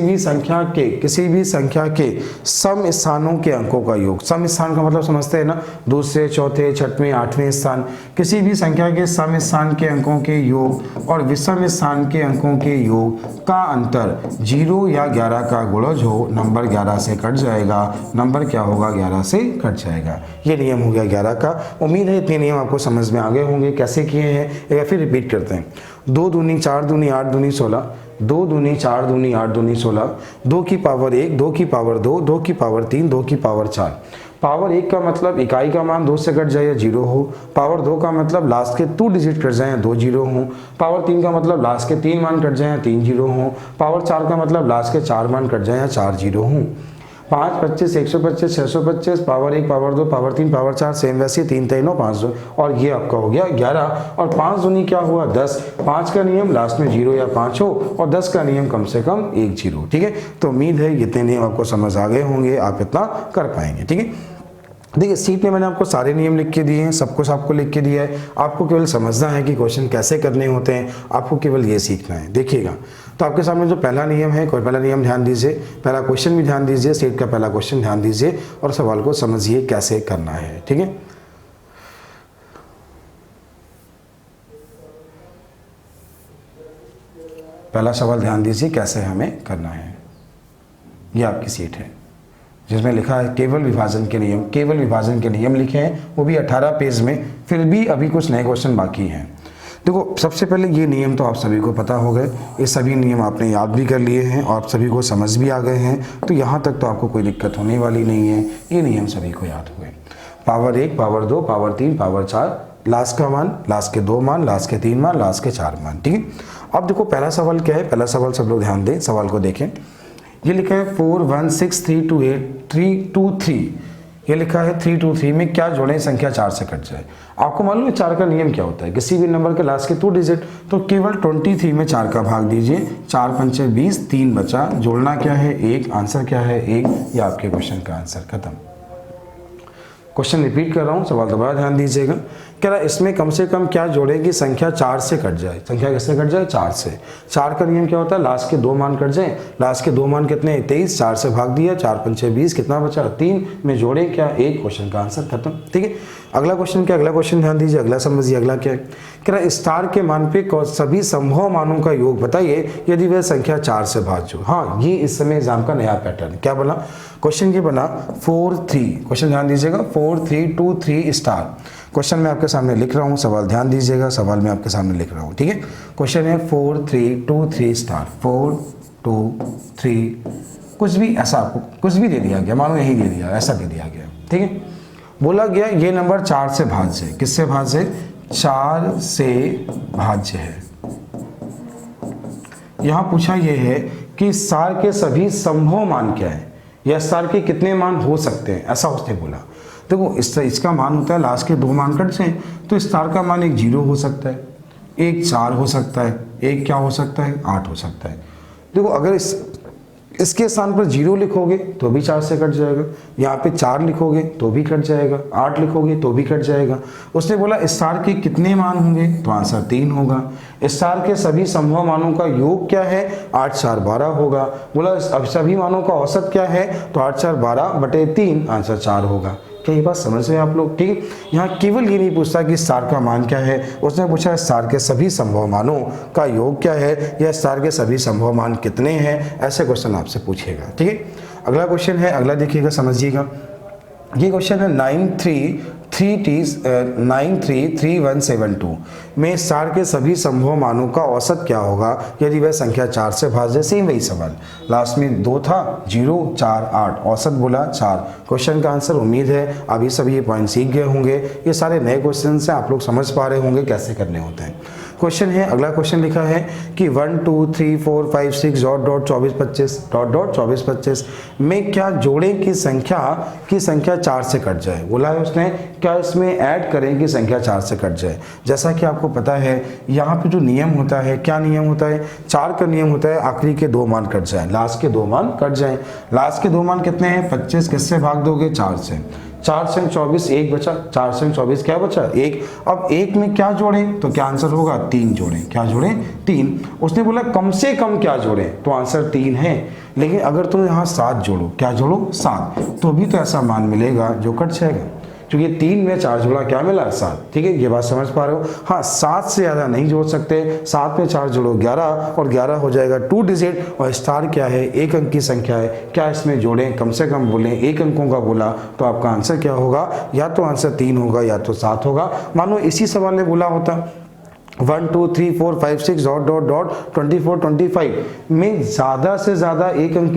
S1: भी संख्या के सम स्थानों के अंकों का योग। सम स्थान का मतलब समझते हैं ना, दूसरे, चौथे, छठवें, 8वें स्थान। किसी भी संख्या के सम स्थान के अंकों के योग और विषम स्थान के अंकों के योग का अंतर 0 या 11 का गुणज हो, नंबर 11 से कट जाएगा। नंबर क्या होगा, 11 से कट जाएगा। ये नियम हो गया 11 का। उम्मीद है इतने नियम आपको समझ में आ गए होंगे, कैसे किए हैं एक बार फिर रिपीट करते हैं। 2 दूनी 4 दूनी 8 दूनी 16, 2 दूनी 4 दूनी 8 दूनी 16, 2 की पावर 1, 2 की पावर 2, 2 की पावर 3, 2 की पावर 4। पावर 1 का मतलब इकाई का मान 2 से कट जाए या 0 हो। पावर 2 का मतलब लास्ट के 2 डिजिट कट जाए या 2 जीरो हो। पावर 3 का मतलब लास्ट के 3 मान कट जाए या 3 जीरो हो। पावर 4 का मतलब लास्ट के 4 मान कट जाए या 4 जीरो हो। 5 25 125 625, power 1 power 2 power 3 power 4, same वैसे 3 3 9 5 2, और ये आपका हो गया 11। और 5 दूनी क्या हुआ, 10। 5 का नियम लास्ट में 0 या 5 हो, और 10 का नियम कम से कम 1 0, ठीक है। तो उम्मीद है इतने नियम आपको समझ आ गए होंगे, आप इतना कर पाएंगे, ठीक है। देखिए सीट में मैंने आपको सारे नियम लिख के दिए हैं, सब कुछ आपको लिख के दिया है। आपको केवल समझना है कि क्वेश्चन कैसे करने होते हैं, आपको केवल ये सीखना है। देखिएगा, तो आपके सामने जो पहला नियम है, कोई पहला नियम ध्यान दीजिए, पहला क्वेश्चन भी ध्यान दीजिए, सेट का पहला क्वेश्चन ध्यान दीजिए और सवाल को समझिए कैसे करना है, ठीक है। पहला सवाल ध्यान दीजिए कैसे हमें करना है। ये आपकी सीट है जिसमें लिखा है केवल विभाजन के नियम। केवल विभाजन के नियम लिखे हैं, वो भी 18 पेज में, फिर भी अभी कुछ नए क्वेश्चन बाकी हैं। देखो सबसे पहले ये नियम तो आप सभी को पता हो गए, ये सभी नियम आपने याद भी कर लिए हैं और आप सभी को समझ भी आ गए हैं, तो यहाँ तक तो आपको कोई दिक्कत होने वाली नहीं है। ये नियम सभी को याद हुए। Power 1, power 2, power 3, power 4, last का मान, लास्ट के 2 मान, लास्ट के 3 मान, लास्ट के 4 मान। ठीक है, अब देखो पहला सवाल क्या है। पहला सवाल सब लोग ध्यान दें, सवाल को देखें। ये लिखा है 4 1 6 3 2 8 3 2 3। ये लिखा है 3 2 3 में क्या जोड़ें संख्या 4 से कट जाए। आपको मालूम है 4 का नियम क्या होता है, किसी भी नंबर के लास्ट के 2 डिजिट, तो केवल 23 में 4 का भाग दीजिए, 4 पंचे 20, 3 बचा, जोड़ना क्या है 1, आंसर क्या है 1। ये आपके क्वेश्चन का आंसर खत्म। क्वेश्चन रिपीट कर रहा हूँ, सवाल दोबारा ध्यान दीजिएगा। कह रहा है इसमें कम से कम क्या जोड़ें कि संख्या 4 से कट जाए। संख्या किससे कट जाए, 4 से। 4 का नियम क्या होता है, लास्ट के 2 मान कट जाए। लास्ट के 2 मान कितने, 23, 4 से भाग दिया, 4 पंचे 20, कितना बचा 3 में जोड़ें क्या 1। क्वेश्चन का आंसर खत्म। ठीक है, अगला क्वेश्चन क्या, अगला क्वेश्चन ध्यान दीजिए, अगला समझिए। अगला क्या है, कह रहा है स्टार के मान पे सभी संभव मानों का योग बताइए यदि वह संख्या 4 से भाज्य हो। हाँ, ये इस समय एग्जाम का नया पैटर्न क्या बना, क्वेश्चन ये बना 4 3। क्वेश्चन ध्यान दीजिएगा, 4 3 2 3 स्टार। क्वेश्चन मैं आपके सामने लिख रहा हूँ, सवाल ध्यान दीजिएगा, सवाल मैं आपके सामने लिख रहा हूँ। ठीक है, क्वेश्चन है 4 3 2 3 स्टार। 4 2 3 कुछ भी ऐसा आपको कुछ भी दे दिया गया, मानो यही दे दिया, ऐसा दे दिया गया। ठीक है, बोला गया ये नंबर 4 से भाज्य है। किससे भाज्य है, 4 से भाज्य है। यहाँ पूछा यह है कि स्टार के सभी संभव मान क्या है, या स्टार के कितने मान हो सकते हैं, ऐसा उसने बोला। देखो इसका मान होता है लास्ट के 2 मान कट जाए, तो स्टार का मान एक 0 हो सकता है, एक 4 हो सकता है, एक क्या हो सकता है 8 हो सकता है। देखो अगर इसके स्थान पर 0 लिखोगे तो भी 4 से कट जाएगा, यहाँ पे 4 लिखोगे तो भी कट जाएगा, 8 लिखोगे तो भी कट जाएगा। उसने बोला स्टार के कितने मान होंगे, तो आंसर 3 होगा। स्टार के सभी संभव मानों का योग क्या है, 8 4 12 होगा। बोला अब सभी मानों का औसत क्या है, तो 8 4 12 बटे 3, आंसर 4 होगा। क्या ये बात समझ रहे हैं आप लोग। ठीक, यहाँ केवल ये नहीं पूछता कि स्टार का मान क्या है, उसने पूछा स्टार के सभी संभव मानों का योग क्या है, या स्टार के सभी संभव मान कितने हैं, ऐसे क्वेश्चन आपसे पूछेगा। ठीक है, अगला क्वेश्चन है, अगला देखिएगा, समझिएगा। ये क्वेश्चन है 933172 में स्टार के सभी संभव मानों का औसत क्या होगा यदि वह संख्या 4 से भाज्य। सेम वही सवाल, लास्ट में 2 था, 0 4 8, औसत बोला 4। क्वेश्चन का आंसर उम्मीद है अभी सभी ये पॉइंट सीख गए होंगे। ये सारे नए क्वेश्चन से आप लोग समझ पा रहे होंगे कैसे करने होते हैं। क्वेश्चन है, अगला क्वेश्चन लिखा है कि 1 2 3 4 5 6 डॉट 24 25 डॉट 24 25 में क्या जोड़ें की संख्या 4 से कट जाए। बोला है उसने क्या इसमें ऐड करें कि संख्या 4 से कट जाए। जैसा कि आपको पता है यहाँ पे जो नियम होता है, क्या नियम होता है, 4 का नियम होता है आखिरी के 2 मान कट जाए, लास्ट के 2 मान कट जाए। लास्ट के 2 मान कितने हैं, 25, किससे भाग दोगे 4 से। 4 से 24, 1 बचा, 4 से 24 क्या बचा 1। अब 1 में क्या जोड़ें, तो क्या आंसर होगा 3 जोड़ें। क्या जोड़ें 3। उसने बोला कम से कम क्या जोड़ें, तो आंसर 3 है। लेकिन अगर तुम यहाँ 7 जोड़ो, क्या जोड़ो 7, तो भी तो ऐसा मान मिलेगा जो कट जाएगा, क्योंकि 3 में 4 जोड़ा क्या मिला 7। ठीक है, ये बात समझ पा रहे हो। हाँ, 7 से ज़्यादा नहीं जोड़ सकते, 7 में 4 जोड़ो 11, और 11 हो जाएगा 2 डिजिट, और स्टार क्या है, 1 अंक की संख्या है। क्या इसमें जोड़ें, कम से कम बोलें, 1 अंकों का बोला, तो आपका आंसर क्या होगा, या तो आंसर 3 होगा या तो 7 होगा। मानो इसी सवाल ने बोला होता 1 2 3 4 5 6 डॉट 24 25 में ज़्यादा से ज़्यादा 1 अंक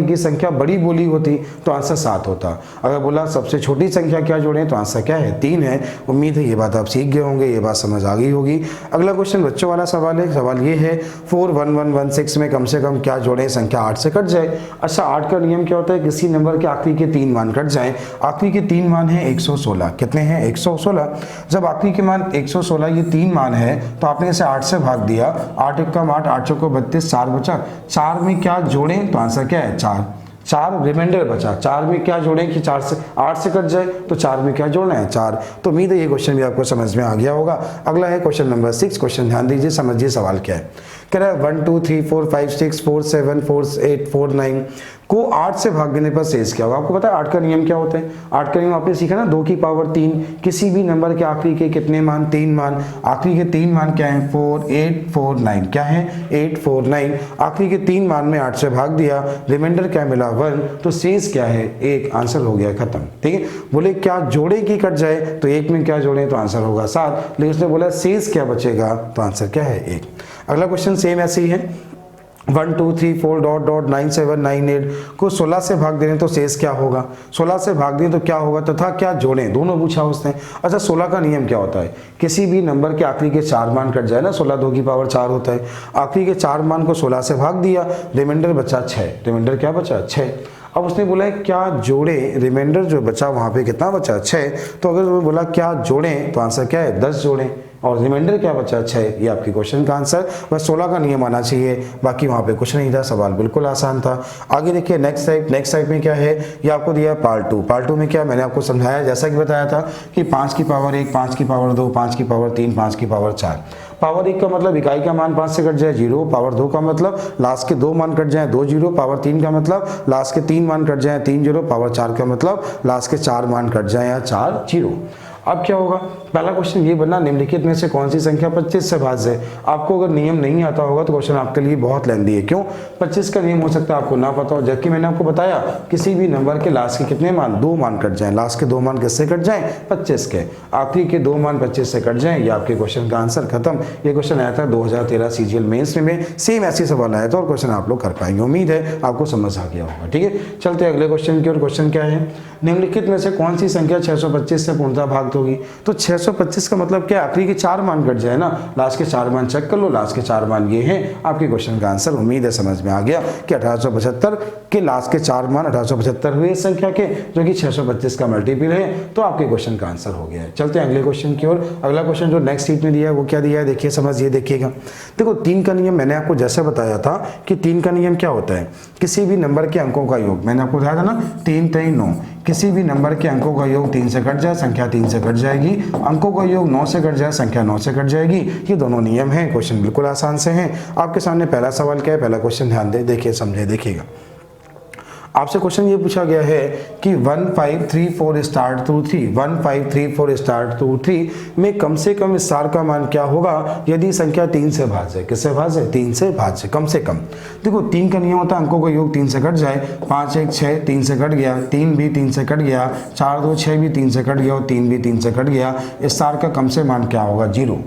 S1: की संख्या बड़ी बोली होती तो आंसर 7 होता। अगर बोला सबसे छोटी संख्या क्या जोड़ें, तो आंसर क्या है 3 है। उम्मीद है ये बात आप सीख गए होंगे, ये बात समझ आ गई होगी। अगला क्वेश्चन बच्चों वाला सवाल है। सवाल ये है 41116 में कम से कम क्या जोड़ें संख्या 8 से कट जाए। अच्छा, 8 का नियम क्या होता है, किसी नंबर के आखिरी के 3 मान कट जाए। आखिरी के 3 मान है 116, कितने हैं 116। जब आखिरी के मान 116 ये 3 मान है, तो आपने इसे 8 से भाग दिया, 8 1 8, 8 चौको 32, 4 बचा। 4 में क्या जोड़ें, तो आंसर क्या है 4। 4 रिमाइंडर बचा, 4 में क्या जोड़ें कि 4 से 8 से कट जाए, तो 4 में क्या जोड़ना है 4। तो उम्मीद है ये क्वेश्चन भी आपको समझ में आ गया होगा। अगला है क्वेश्चन नंबर 6। क्वेश्चन ध्यान दीजिए, समझिए सवाल क्या है। कह रहा है 1 2 3 4 5 6 4 7 4 8 4 9 को 8 से भाग देने पर शेष क्या होगा। आपको पता है 8 का नियम क्या होता है। 8 का नियम आपने सीखा ना, 2 की पावर 3, किसी भी नंबर के आखिरी के कितने मान, 3 मान। आखिरी के 3 मान क्या है, 4 8 4 9, क्या है 8 4 9। आखिरी के 3 मान में 8 से भाग दिया, रिमाइंडर क्या मिला 1, तो शेष क्या है 1, आंसर हो गया खत्म। ठीक है, बोले क्या जोड़े की कट जाए, तो 1 में क्या जोड़े तो आंसर होगा 7, लेकिन उसने बोला शेष क्या बचेगा, तो आंसर क्या है 1। अगला क्वेश्चन सेम ऐसे ही है, 1 2 3 4 डॉट डॉट 9 7 9 8 को 16 से भाग देने तो शेष क्या होगा, 16 से भाग दें तो क्या होगा, तथा क्या जोड़ें, दोनों पूछा उसने। अच्छा 16 का नियम क्या होता है, किसी भी नंबर के आखिरी के 4 मान कट जाए ना, 16 2 की पावर 4 होता है, आखिरी के 4 मान को 16 से भाग दिया, रिमाइंडर बचा 6, रिमाइंडर क्या बचा 6। अब उसने बोला है क्या जोड़े, रिमाइंडर जो बचा वहां पे कितना बचा 6, तो अगर उसने बोला क्या जोड़ें तो आंसर क्या है 10 जोड़ें, और रिमाइंडर क्या बचा 6, ये आपके क्वेश्चन का आंसर। बस 16 का नियम आना चाहिए, बाकी वहाँ पे कुछ नहीं था, सवाल बिल्कुल आसान था। आगे देखिए नेक्स्ट टाइप में क्या है, ये आपको दिया है पार्ट 2। पार्ट 2 में क्या मैंने आपको समझाया, जैसा कि बताया था कि 5 की पावर 1, 5 की पावर 2, 5 की पावर 3, 5 की पावर 4। पावर 1 का मतलब इकाई का मान 5 से कट जाए 0, पावर 2 का मतलब लास्ट के 2 मान कट जाए 2 0, पावर 3 का मतलब लास्ट के 3 मान कट जाए 3 0, पावर 4 का मतलब लास्ट के 4 मान कट जाए या 4 0। अब क्या होगा, पहला क्वेश्चन ये बनना, निम्नलिखित में से कौन सी संख्या 25 से भाज्य है। आपको अगर नियम नहीं आता होगा तो क्वेश्चन आपके लिए बहुत लेंदी है। क्यों, 25 का नियम हो सकता है आपको ना पता हो, जबकि मैंने आपको बताया किसी भी नंबर के लास्ट के कितने मान, 2 मान कट जाएं, लास्ट के 2 मान किससे कट जाएं 25 के, आखिरी के 2 मान 25 से कट जाएं, ये आपके क्वेश्चन का आंसर खत्म। ये क्वेश्चन आया था 2013 सीजीएल मेंस में, सेम ऐसे सवाल आया था और क्वेश्चन आप लोग कर पाएंगे। उम्मीद है आपको समझ आ गया होगा। ठीक है, चलते अगले क्वेश्चन की ओर। क्वेश्चन क्या है, निम्नलिखित में से कौन सी संख्या 625 से पूर्णतः भाग होगी। तो 625 का मतलब क्या, आखिरी के 4 मान कट जाए ना, लास्ट के 4 मान चेक कर लो, लास्ट के 4 मान ये हैं आपके क्वेश्चन का आंसर। उम्मीद है समझ में आ गया कि 1875 के लास्ट के 4 मान 1875 हुए इस संख्या के, जो कि 625 का मल्टीपल है, तो आपके क्वेश्चन का आंसर हो गया है। चलते हैं अगले क्वेश्चन की ओर। अगला क्वेश्चन जो नेक्स्ट शीट में दिया है वो क्या दिया है, देखिए समझिए, देखिएगा। देखो 3 का नियम मैंने आपको जैसे बताया था कि 3 का नियम क्या होता है, किसी भी नंबर के अंकों का योग, मैंने आपको बताया था ना 3 3 9, किसी भी नंबर के अंकों का योग 3 से कट जाए, संख्या 3 से कट जाएगी, अंकों का योग 9 से कट जाए, संख्या 9 से कट जाएगी। ये दोनों नियम हैं, क्वेश्चन बिल्कुल आसान से हैं। आपके सामने पहला सवाल क्या है, पहला क्वेश्चन ध्यान दे, देखिए समझे, देखिएगा। आपसे क्वेश्चन ये पूछा गया है कि 1 5 3 4 स्टार्ट टू 3, 1 5 3 4 स्टार्ट टू 3 में कम से कम स्टार का मान क्या होगा यदि संख्या 3 से भाज्य, किससे भाज्य, 3 से भाज्य, कम से कम। देखो 3 का नियम होता है अंकों का योग 3 से कट जाए, 5 1 6 3 से कट गया, 3 भी 3 से कट गया, 4 2 6 भी 3 से कट गया और 3 भी 3 से कट गया। स्टार का कम से मान क्या होगा, 0।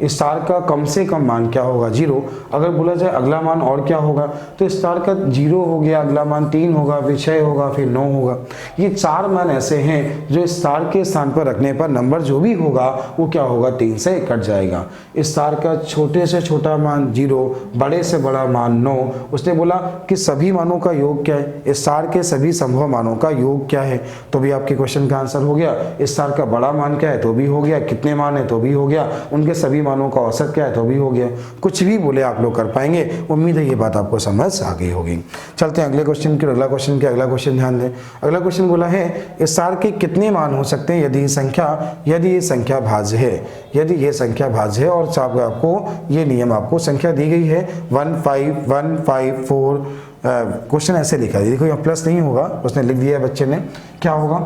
S1: स्टार का कम से कम मान क्या होगा, 0। अगर बोला जाए अगला मान और क्या होगा, तो स्टार का 0 हो गया, अगला मान 3 होगा, फिर 6 होगा, फिर 9 होगा। ये 4 मान ऐसे हैं जो स्टार के स्थान पर रखने पर नंबर जो भी होगा वो क्या होगा, 3 से कट जाएगा। स्टार का छोटे से छोटा मान 0, बड़े से बड़ा मान 9। उसने बोला कि सभी मानों का योग क्या है, स्टार के सभी संभव मानों का योग क्या है, तो भी आपके क्वेश्चन का आंसर हो गया। स्टार का बड़ा मान क्या है तो भी हो गया, कितने मान है तो भी हो गया, उनके सभी मानों का औसत क्या है तो भी हो गया। कुछ भी बोले आप लोग कर पाएंगे। उम्मीद है ये बात आपको समझ आ गई होगी। चलते हैं अगले क्वेश्चन की। अगला क्वेश्चन ध्यान दें। अगला क्वेश्चन बोला है स्टार के कितने मान हो सकते हैं यदि ये संख्या भाज्य है, यदि ये संख्या भाज्य है। और आपको ये नियम आपको संख्या दी गई है 1 5 1 5 4। क्वेश्चन ऐसे लिखा है, देखो यहाँ प्लस नहीं होगा, उसने लिख दिया है बच्चे ने, क्या होगा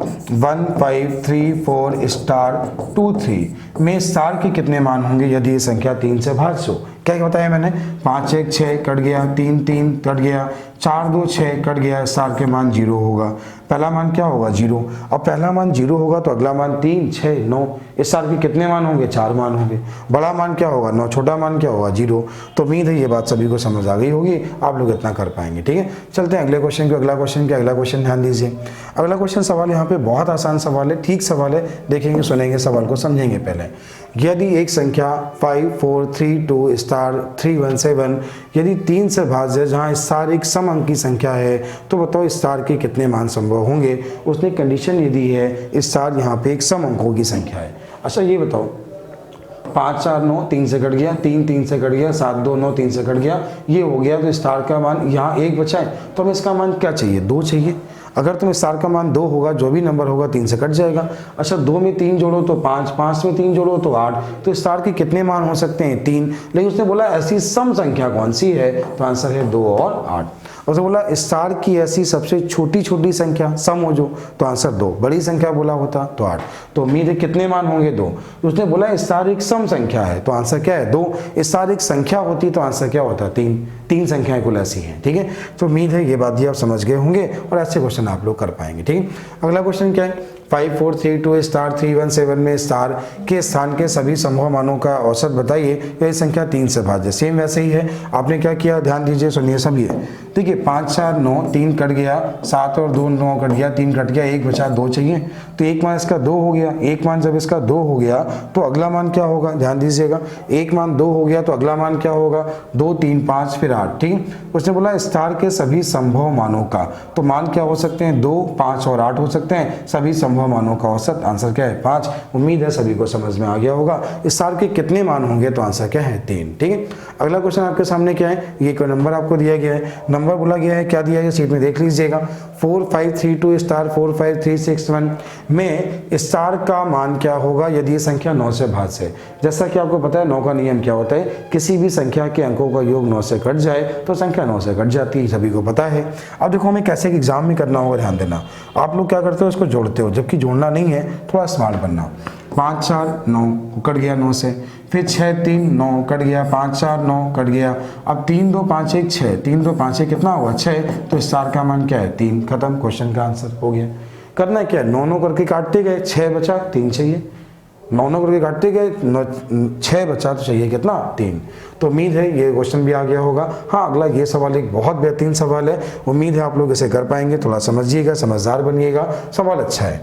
S1: 1 5 3 4 स्टार 2 3 में स्टार के कितने मान होंगे यदि ये संख्या 3 से भाज्य हो। क्या बताया मैंने, 5 1 6 कट गया, 3 3 कट गया, 4 2 6 कट गया, स्टार के मान 0 होगा। पहला मान क्या होगा, 0। अब पहला मान 0 होगा तो अगला मान 3 6 9, स्टार के कितने मान होंगे, 4 मान होंगे। बड़ा मान क्या होगा 9, छोटा मान क्या होगा 0। तो उम्मीद है ये बात सभी को समझ आ गई होगी, आप लोग इतना कर पाएंगे। ठीक है, चलते हैं अगले क्वेश्चन को। अगला क्वेश्चन ध्यान दीजिए। अगला क्वेश्चन सवाल यहाँ पे बहुत आसान सवाल है, ठीक सवाल है, देखेंगे सुनेंगे सवाल को, समझेंगे पहले। यदि एक संख्या 5 4 3 2 स्टार 3 1 7 यदि 3 से भाज्य है जहाँ स्टार एक सम अंक की संख्या है, तो बताओ स्टार के कितने मान संभव होंगे। उसने कंडीशन ये दी है स्टार यहाँ पे एक सम अंकों की संख्या है। अच्छा ये बताओ 5 4 9 3 से कट गया, 3 3 से कट गया, 7 2 9 3 से कट गया, ये हो गया। तो स्टार का मान यहाँ 1 बचा है, तो हमें इसका मान क्या चाहिए, 2 चाहिए। अगर तुम स्टार का मान 2 होगा, जो भी नंबर होगा 3 से कट जाएगा। अच्छा 2 में 3 जोड़ो तो 5, 5 में 3 जोड़ो तो 8, तो स्टार के कितने मान हो सकते हैं? 3। लेकिन उसने बोला ऐसी सम संख्या कौन सी है, तो आंसर है 2 और 8। उसने बोला स्टार की ऐसी सबसे छोटी छोटी संख्या सम हो जो, तो आंसर 2। बड़ी संख्या बोला होता तो 8। तो उम्मीद है कितने मान होंगे? 2। उसने बोला स्टार एक सम संख्या है, तो आंसर क्या है? 2। स्टार एक संख्या होती तो आंसर क्या होता? 3। 3 संख्याएं कुल ऐसी हैं, ठीक है। तो उम्मीद है ये बात भी आप समझ गए होंगे और ऐसे क्वेश्चन आप लोग कर पाएंगे, ठीक है। अगला क्वेश्चन क्या है? 5 4 3 2 स्टार 3 1 7 में स्टार के स्थान के सभी संभव मानों का औसत बताइए, यह संख्या 3 से भाज्य। सेम वैसे ही है, आपने क्या किया ध्यान दीजिए, सुनिए सभी। देखिए 5 4 9, 3 कट गया, 7 और 2 9 कट गया, 3 कट गया, 1 बचा, 2 चाहिए, तो एक मान इसका 2 हो गया। एक मान जब इसका 2 हो गया तो अगला मान क्या होगा? ध्यान दीजिएगा, एक मान 2 हो गया तो अगला मान क्या होगा? 2 3 5 फिर 8, ठीक है। उसने बोला स्टार के सभी संभव मानों का, तो मान क्या हो सकते हैं? 2 5 और 8 हो सकते हैं, सभी संभव मानों का औसत। आंसर क्या है? 5। उम्मीद है सभी को समझ में आ गया होगा। स्टार के कितने मान होंगे, तो आंसर क्या है? 3, ठीक है। अगला क्वेश्चन आपके सामने क्या है? ये कोई नंबर आपको दिया गया है, नंबर बोला गया है, क्या दिया है सीट में देख लीजिएगा। 4 5 3 2 स्टार 4 5 3 6 1 में स्टार का मान क्या होगा यदि ये संख्या 9 से भाज्य है। जैसा कि आपको पता है 9 का नियम क्या होता है, किसी भी संख्या के अंकों का योग 9 से कट जाए तो संख्या 9 से कट जाती है, सभी को पता है। अब देखो हमें कैसे एग्जाम में करना होगा, ध्यान देना। आप लोग क्या करते हो, इसको जोड़ते हो, जबकि जोड़ना नहीं है, थोड़ा स्मार्ट बनना। 5 4 9 कट गया 9 से, फिर 6 3 9 कट गया, 5 4 9 कट गया। अब 3 2 5 1 6, 3 2 5 1 कितना हुआ? 6। तो स्टार का मान क्या है? 3। खत्म, क्वेश्चन का आंसर हो गया। करना क्या है, 9 9 करके काटते गए, 6 बचा, 3 चाहिए। 9 9 करके काटते गए, 6 बचा तो चाहिए कितना? 3। तो उम्मीद है ये क्वेश्चन भी आ गया होगा। हाँ अगला ये सवाल एक बहुत बेहतरीन सवाल है, उम्मीद है आप लोग इसे कर पाएंगे। थोड़ा समझिएगा, समझदार बनिएगा, सवाल अच्छा है।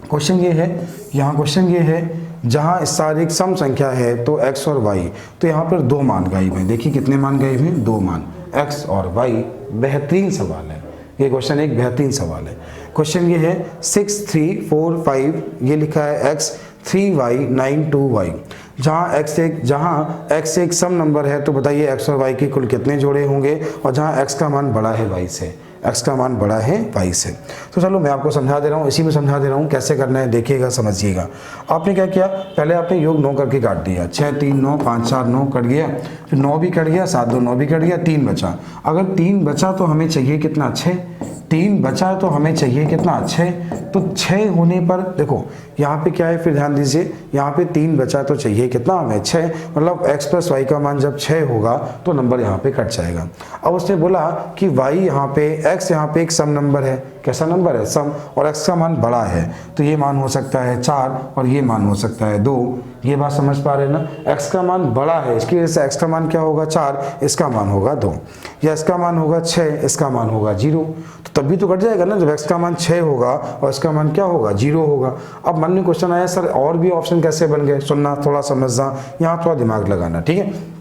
S1: क्वेश्चन ये है, यहाँ क्वेश्चन ये है, जहाँ स्टार एक सम संख्या है तो x और y, तो यहाँ पर 2 मान गायब हैं। देखिए कितने मान गायब हैं? 2 मान, x और y। बेहतरीन सवाल है ये क्वेश्चन, एक बेहतरीन सवाल है। क्वेश्चन ये है 6 3 4 5, ये लिखा है x 3y 9 2y। जहाँ x एक सम नंबर है तो बताइए x और y के कुल कितने जोड़े होंगे, और जहाँ x का मान बड़ा है y से, x का मान बड़ा है y से। तो चलो मैं आपको समझा दे रहा हूँ, इसी में समझा दे रहा हूँ कैसे करना है, देखिएगा समझिएगा। आपने क्या किया, पहले आपने योग 9 करके काट दिया। 6 3 9 5 4 9 कट गया, फिर 9 भी कट गया, 7 2 9 भी कट गया, 3 बचा। अगर 3 बचा तो हमें चाहिए कितना? 6। 3 बचा तो हमें चाहिए कितना? 6। तो 6 होने पर देखो यहाँ पे क्या है, फिर ध्यान दीजिए, यहाँ पे 3 बचा तो चाहिए कितना हमें? 6। मतलब x प्लस वाई का मान जब 6 होगा तो नंबर यहाँ पे कट जाएगा। अब उसने बोला कि y यहाँ पे, x यहाँ पे एक सम नंबर है। कैसा नंबर है? सम। और x का मान बड़ा है, तो ये मान हो सकता है 4 और ये मान हो सकता है 2। ये बात समझ पा रहे हैं ना? x का मान बड़ा है, इसकी वजह से x का मान क्या होगा? 4, इसका मान होगा 2। या इसका मान होगा 6, इसका मान होगा 0। तो तब भी तो कट जाएगा ना, जब x का मान 6 होगा और इसका मान क्या होगा? 0 होगा। अब मन में क्वेश्चन आया सर और भी ऑप्शन कैसे बन गए? सुनना, थोड़ा समझना, यहाँ थोड़ा दिमाग लगाना, ठीक है।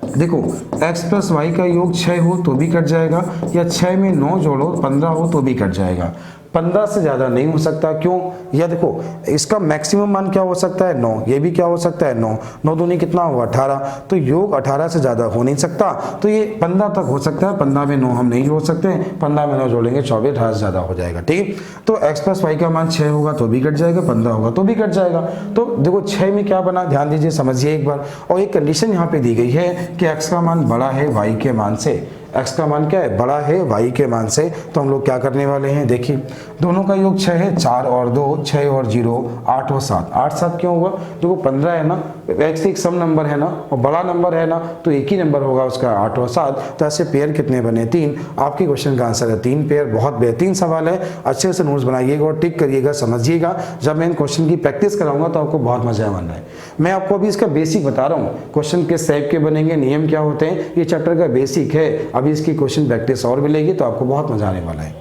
S1: देखो x प्लस वाई का योग 6 हो तो भी कट जाएगा, या 6 में 9 जोड़ो 15 हो तो भी कट जाएगा। 15 से ज़्यादा नहीं हो सकता, क्यों? या देखो इसका मैक्सिमम मान क्या हो सकता है? 9। ये भी क्या हो सकता है? 9। 9 दूनी कितना हुआ? 18। तो योग 18 से ज़्यादा हो नहीं सकता, तो ये 15 तक हो सकता है। 15 में 9 हम नहीं जोड़ सकते, 15 में 9 जोड़ेंगे 24, 18 से ज़्यादा हो जाएगा, ठीक। तो x प्लस वाई का मान 6 होगा तो भी कट जाएगा, 15 होगा तो भी कट जाएगा। तो देखो 6 में क्या बना, ध्यान दीजिए, समझिए एक बार। और एक कंडीशन यहाँ पे दी गई है कि x का मान बड़ा है y के मान से। x का मान क्या है? बड़ा है y के मान से। तो हम लोग क्या करने वाले हैं, देखिए दोनों का योग 6 है, 4 और 2, 6 और 0, 8 और 7। 8 7 क्यों हुआ? देखो 15 है ना, x एक सम नंबर है ना, और बड़ा नंबर है ना, तो एक ही नंबर होगा उसका, 8 और 7। तो ऐसे पेयर कितने बने? 3। आपके क्वेश्चन का आंसर है 3 पेयर। बहुत बेहतरीन सवाल है, अच्छे से नोट्स बनाइएगा और टिक करिएगा, समझिएगा। जब मैं इन क्वेश्चन की प्रैक्टिस कराऊंगा तो आपको बहुत मजा आना है। मैं आपको अभी इसका बेसिक बता रहा हूँ, क्वेश्चन किस टाइप के बनेंगे, नियम क्या होते हैं, ये चैप्टर का बेसिक है। अभी इसकी क्वेश्चन प्रैक्टिस और मिलेगी तो आपको बहुत मजा आने वाला है।